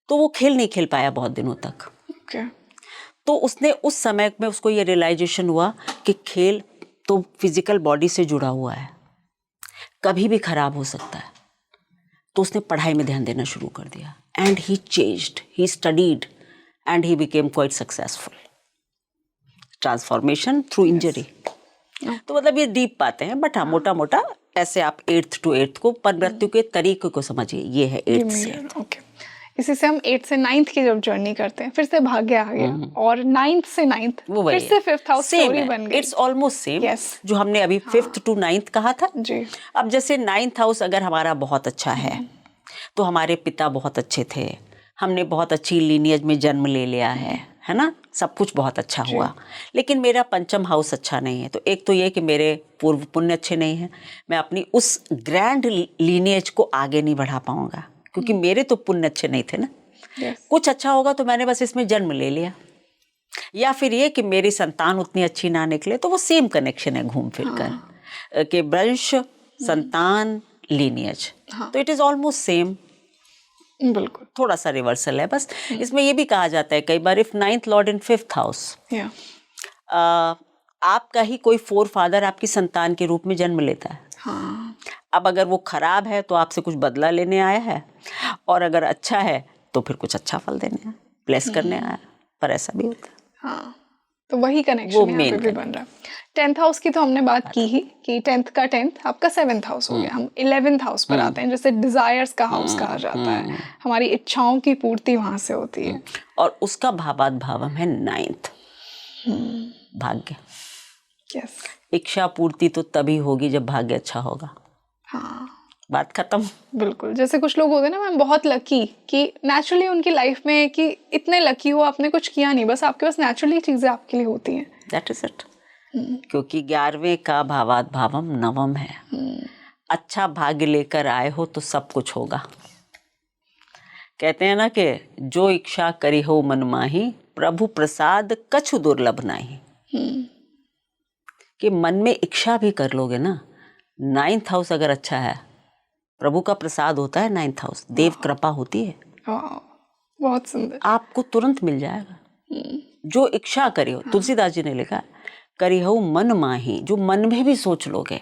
तो वो खेल नहीं खेल पाया बहुत दिनों तक। तो उसने उस समय में उसको ये रियलाइजेशन हुआ कि खेल तो फिजिकल बॉडी से जुड़ा हुआ है, कभी भी खराब हो सकता है। तो उसने पढ़ाई में ध्यान देना शुरू कर दिया and he changed, he studied and he became quite successful. Transformation through injury. तो मतलब ये डीप बातें हैं, बट हाँ मोटा मोटा ऐसे आप 8th to 8th को पर मृत्यु के तरीके को समझिए, ये है 8th से। ओके, इसी से हम 8th से 9th की जब जर्नी करते हैं, फिर से भाग्य आ गया और 9th से 9th फिर से 5th हाउस स्टोरी बन गई। It's almost same Yes. जो हमने अभी 5th to 9th कहा था जी। अब जैसे 9th हाउस अगर हमारा बहुत अच्छा है तो हमारे पिता बहुत अच्छे थे, हमने बहुत अच्छी लीनियज में जन्म ले लिया है ना, सब कुछ बहुत अच्छा हुआ। लेकिन मेरा पंचम हाउस अच्छा नहीं है, तो एक तो ये कि मेरे पूर्व पुण्य अच्छे नहीं हैं, मैं अपनी उस ग्रैंड लीनियज को आगे नहीं बढ़ा पाऊंगा क्योंकि मेरे तो पुण्य अच्छे नहीं थे ना। कुछ अच्छा होगा तो मैंने बस इसमें जन्म ले लिया, या फिर ये कि मेरी संतान उतनी अच्छी ना निकले, तो वो सेम कनेक्शन है घूम फिर कर कि वंश संतान लीनियज, तो इट इज ऑलमोस्ट सेम। बिल्कुल, थोड़ा सा रिवर्सल है बस। इसमें ये भी कहा जाता है कई बार, if 9th lord in 5th house, आपका ही कोई फोर फादर आपकी संतान के रूप में जन्म लेता है। अब अगर वो खराब है तो आपसे कुछ बदला लेने आया है, और अगर अच्छा है तो फिर कुछ अच्छा फल देने आया, ब्लेस करने आया, पर ऐसा भी होता है। तो वही कनेक्शन यहाँ पे भी बन रहा है। 10th हाउस की तो हमने बात की ही कि 10th का 10th आपका 7th हाउस हो गया। हम 11th हाउस पर आते हैं, जैसे डिजायर्स का हाउस कहा जाता है, हमारी इच्छाओं की पूर्ति वहां से होती है, और उसका भावात भावम है 9th भाग्य। यस, इच्छा पूर्ति तो तभी होगी जब भाग्य अच्छा होगा। बात खत्म। बिल्कुल, जैसे कुछ लोग होते हैं ना मैम बहुत लकी, कि नेचुरली उनकी लाइफ में कि इतने लकी हो, आपने कुछ किया नहीं, बस आपके पास नेचुरली चीजें आपके लिए होती हैं। That is it. क्योंकि 11वें का भावात भावम नवम है। अच्छा भाग्य लेकर आए हो तो सब कुछ होगा। कहते हैं ना कि जो इच्छा करी हो मन माही, प्रभु प्रसाद कछु दुर्लभ नाही। कि मन में इच्छा भी कर लोगे ना, 9th हाउस अगर अच्छा है, प्रभु का प्रसाद होता है 9th हाउस, देव कृपा होती है, बहुत सुंदर, आपको तुरंत मिल जाएगा। जो इच्छा करी हो, तुलसीदास जी ने लिखा करी हो मन माही, जो मन में भी सोच लोगे,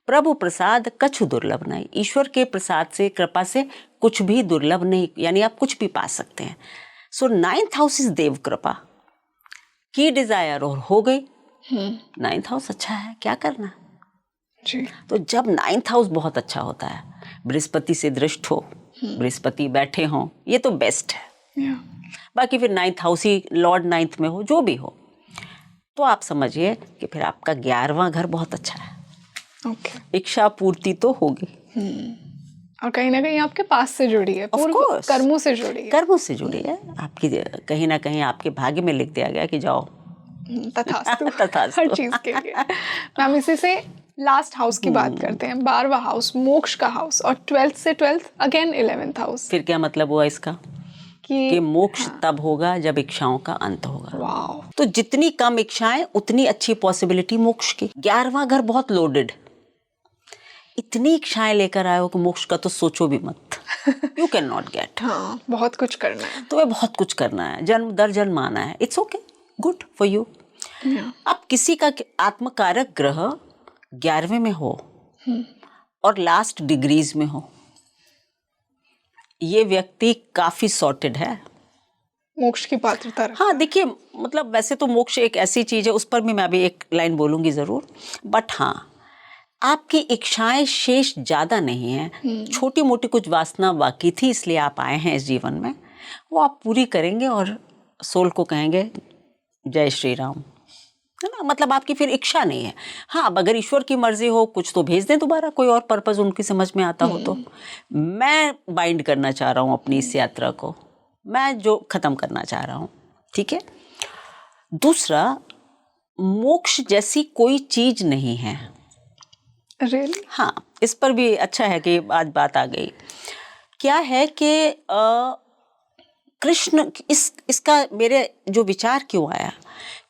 प्रभु प्रसाद कछु दुर्लभ नहीं। ईश्वर के प्रसाद से, कृपा से कुछ भी दुर्लभ नहीं, यानी आप कुछ भी पा सकते हैं। सो 9th हाउस इज देव कृपा की डिजायर, और हो गई। 9th हाउस अच्छा है, क्या करना जी। तो जब 9th हाउस बहुत अच्छा होता है, बृहस्पति से दृष्ट हो, बृहस्पति बैठे हों, ये तो बेस्ट है। बाकी फिर 9th हाउस ही लॉर्ड 9th में हो, जो भी हो, तो आप समझिए कि फिर आपका 11वां घर बहुत अच्छा है। इच्छा पूर्ति तो होगी, और कहीं ना कहीं आपके पास से जुड़ी है, पूर्व कर्मों से जुड़ी है, कर्मों से जुड़ी है आपकी, कहीं ना कहीं आपके भाग्य में लिख दिया गया कि जाओ तथास्तु, हर चीज के लिए। मैम इसी से लास्ट हाउस की बात करते हैं, 12वां हाउस मोक्ष का हाउस, और 12th से 12th अगेन 11th हाउस। फिर क्या मतलब हुआ इसका कि मोक्ष तब होगा जब इच्छाओं का अंत होगा। तो जितनी कम इच्छाएं उतनी अच्छी पॉसिबिलिटी मोक्ष की। 11वां घर बहुत लोडेड, इतनी इच्छाएं लेकर आए हो कि मोक्ष का तो सोचो भी मत। You can not gate. बहुत कुछ करना है, तुम्हें बहुत कुछ करना है, जन्म दर जन्म आना है। It's okay, good for you. अब किसी का आत्मकारक ग्रह 11वें में हो और लास्ट डिग्रीज में हो, ये व्यक्ति काफी सॉर्टेड है, मोक्ष की पात्रता रखता हाँ देखिए, मतलब वैसे तो मोक्ष एक ऐसी चीज है, उस पर भी मैं अभी एक लाइन बोलूंगी जरूर, बट हाँ आपकी इच्छाएं शेष ज्यादा नहीं है, छोटी मोटी कुछ वासना बाकी थी, इसलिए आप आए हैं इस जीवन में, वो आप पूरी करेंगे और सोल को कहेंगे जय श्री राम, है ना। मतलब आपकी फिर इच्छा नहीं है। हाँ, अब अगर ईश्वर की मर्जी हो कुछ तो भेज दें दोबारा, कोई और पर्पस उनकी समझ में आता हो तो। मैं बाइंड करना चाह रहा हूँ अपनी इस यात्रा को मैं जो ख़त्म करना चाह रहा हूँ, ठीक है। दूसरा, मोक्ष जैसी कोई चीज़ नहीं है। रियली? हाँ, इस पर भी अच्छा है कि आज बात आ गई। क्या है कि कृष्ण, इसका मेरे जो विचार क्यों आया,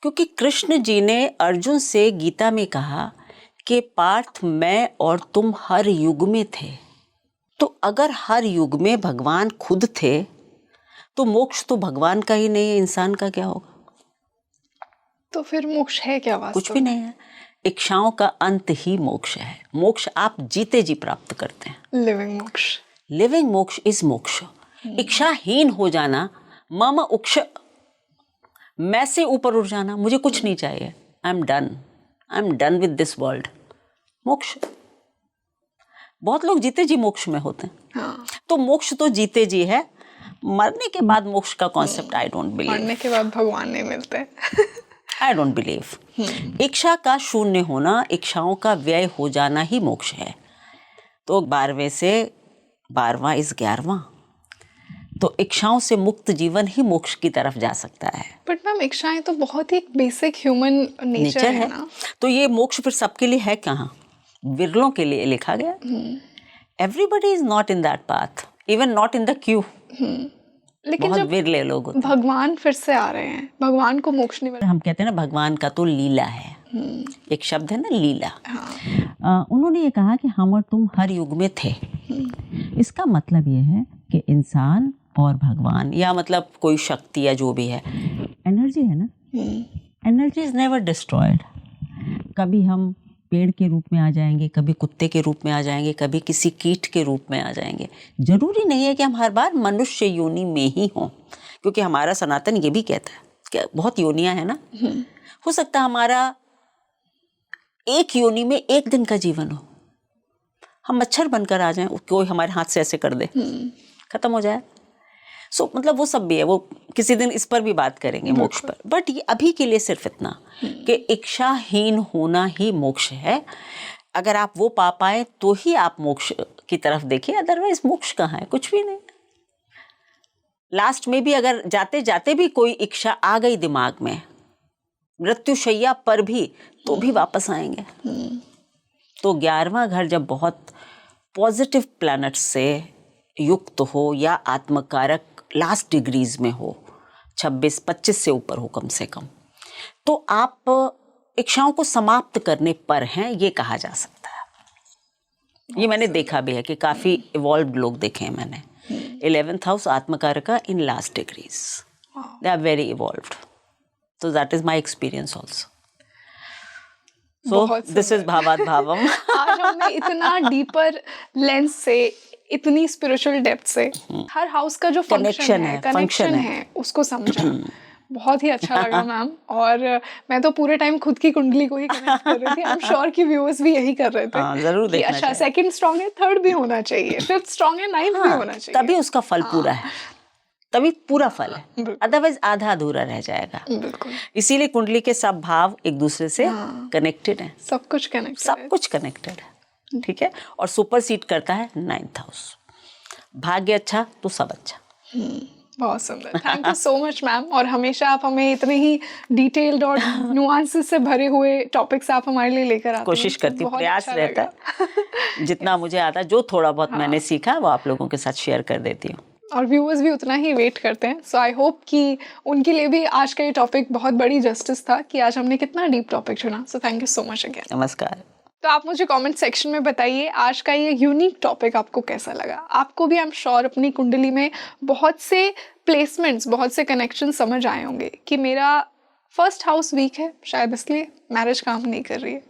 क्योंकि कृष्ण जी ने अर्जुन से गीता में कहा कि पार्थ, मैं और तुम हर युग में थे। तो अगर हर युग में भगवान खुद थे तो मोक्ष तो भगवान का ही नहीं है, इंसान का क्या होगा? तो फिर मोक्ष है क्या वास्तव कुछ भी नहीं है। इच्छाओं का अंत ही मोक्ष है। मोक्ष आप जीते जी प्राप्त करते हैं। लिविंग मोक्ष। लिविंग मोक्ष इज मोक्ष। इच्छाहीन हो जाना, मम उक्ष, मैं से ऊपर उठ जाना, मुझे कुछ नहीं चाहिए, I am done with this world, मोक्ष। बहुत लोग जीते जी मोक्ष में होते हैं। हाँ। तो मोक्ष तो जीते जी है, मरने के बाद मोक्ष का कॉन्सेप्ट आई डोंट बिलीव। मरने के बाद भगवान नहीं मिलते। I don't believe. इच्छा का शून्य होना, इच्छाओं का व्यय हो जाना ही मोक्ष है। तो 12वें से 12वां इस 11वां, तो इच्छाओं से मुक्त जीवन ही मोक्ष की तरफ जा सकता है। बट मैम, इच्छाएं तो बहुत ही बेसिक ह्यूमन नेचर है ना। तो ये मोक्ष फिर सबके लिए है कहाँ? विरलों के लिए लिखा गया। Everybody is not in that path, even not in the Q. लेकिन बहुत जब विरले लोग होते हैं। भगवान फिर से आ रहे हैं, भगवान को मोक्ष नहीं मिला। हम कहते हैं ना, भगवान का तो लीला है। एक शब्द है ना, लीला। हाँ। उन्होंने ये कहा कि हम और तुम हर युग में थे। इसका मतलब ये है कि इंसान और भगवान, या मतलब कोई शक्ति या जो भी है, एनर्जी है ना। Energy is never destroyed. कभी हम पेड़ के रूप में आ जाएंगे, कभी कुत्ते के रूप में आ जाएंगे, कभी किसी कीट के रूप में आ जाएंगे। जरूरी नहीं है कि हम हर बार मनुष्य योनि में ही हों, क्योंकि हमारा सनातन ये भी कहता है कि बहुत योनियां है ना। हो सकता है हमारा एक योनि में एक दिन का जीवन हो, हम मच्छर बनकर आ जाएं, कोई हमारे हाथ से ऐसे कर दे, खत्म हो जाए। सो मतलब वो सब भी है, वो किसी दिन इस पर भी बात करेंगे, मोक्ष पर। बट ये अभी के लिए सिर्फ इतना कि इच्छाहीन होना ही मोक्ष है। अगर आप वो पा पाए तो ही आप मोक्ष की तरफ देखिए, अदरवाइज मोक्ष कहाँ है? कुछ भी नहीं। लास्ट में भी अगर जाते जाते भी कोई इच्छा आ गई दिमाग में, मृत्युशैया पर भी, तो भी वापस आएंगे। तो 11वां घर जब बहुत पॉजिटिव प्लैनेट से युक्त हो या आत्मकारक लास्ट डिग्रीज में हो, 26-25 से ऊपर हो कम से कम, तो आप इच्छाओं को समाप्त करने पर हैं, ये कहा जा सकता है। ये मैंने देखा भी है कि काफ़ी इवॉल्व्ड लोग देखे हैं मैंने। 11th house atmakaraka in last degrees, they are very evolved. So that is my experience also. So this is भावात भावम। आज हमने इतना डीपर लेंस से, इतनी स्पिरिचुअल डेप्थ से हर हाउस का जो फंक्शन है, कनेक्शन है, उसको समझा। बहुत ही अच्छा लगा मैम। और मैं तो पूरे टाइम खुद की कुंडली को ही कनेक्ट कर रही थी। आई एम श्योर कि व्यूअर्स भी यही कर रहे थे। जरूर देखना चाहिए। अच्छा, सेकंड स्ट्रांग है, थर्ड भी होना चाहिए, फिफ्थ स्ट्रांग है, नाइन्थ भी होना चाहिए, तभी उसका फल पूरा है, तभी पूरा फल है। अदरवाइज आधा अधूरा रह जाएगा। बिल्कुल। इसीलिए कुंडली के सब भाव एक दूसरे से कनेक्टेड हैं। सब कुछ कनेक्टेड, सब कुछ कनेक्टेड है, ठीक है। और सुपरसीड करता है 9th हाउस। भाग्य अच्छा तो सब अच्छा। बहुत सुंदर। Thank you so much ma'am. और हमेशा आप हमें इतने ही डिटेल्ड और नुआंसेस से भरे हुए टॉपिक्स आप हमारे लिए लेकर आते हैं। कोशिश करती हूँ, प्रयास रहता है। जितना मुझे आता, जो थोड़ा बहुत मैंने सीखा, वो आप लोगों के साथ शेयर कर देती हूँ। और व्यूअर्स भी उतना ही वेट करते हैं। सो आई होप कि उनके लिए भी आज का ये टॉपिक बहुत बड़ी जस्टिस था कि आज हमने कितना डीप टॉपिक चुना। So thank you so much again. नमस्कार। तो आप मुझे कमेंट सेक्शन में बताइए आज का ये यूनिक टॉपिक आपको कैसा लगा। आपको भी आई एम श्योर अपनी कुंडली में बहुत से प्लेसमेंट्स, बहुत से कनेक्शन समझ आए होंगे कि मेरा फर्स्ट हाउस वीक है, शायद इसलिए मैरिज काम नहीं कर रही है।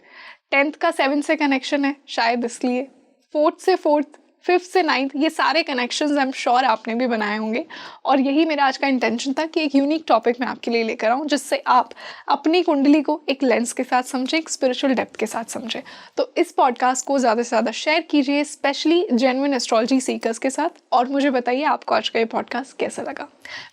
10th का 7 से कनेक्शन है, शायद इसलिए। 4th से 4th, 5th से 9th, ये सारे कनेक्शंस आई एम श्योर आपने भी बनाए होंगे। और यही मेरा आज का इंटेंशन था कि एक यूनिक टॉपिक मैं आपके लिए लेकर आऊँ, जिससे आप अपनी कुंडली को एक लेंस के साथ समझें, एक स्पिरिचुअल डेप्थ के साथ समझें। तो इस पॉडकास्ट को ज़्यादा से ज़्यादा शेयर कीजिए, स्पेशली जेन्युइन एस्ट्रोलॉजी सीकर्स के साथ। और मुझे बताइए आपको आज का ये पॉडकास्ट कैसा लगा।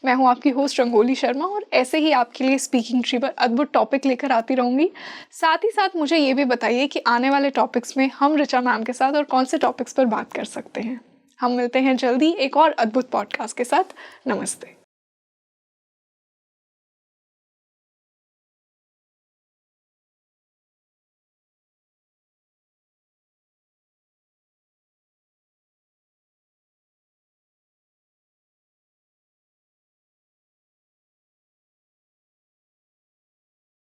मैं हूँ आपकी होस्ट रंगोली शर्मा, और ऐसे ही आपके लिए स्पीकिंग ट्री पर अद्भुत टॉपिक लेकर आती रहूँगी। साथ ही साथ मुझे ये भी बताइए कि आने वाले टॉपिक्स में हम ऋचा मैम के साथ और कौन से टॉपिक्स पर बात कर सकते हैं। हम मिलते हैं जल्दी एक और अद्भुत पॉडकास्ट के साथ। नमस्ते।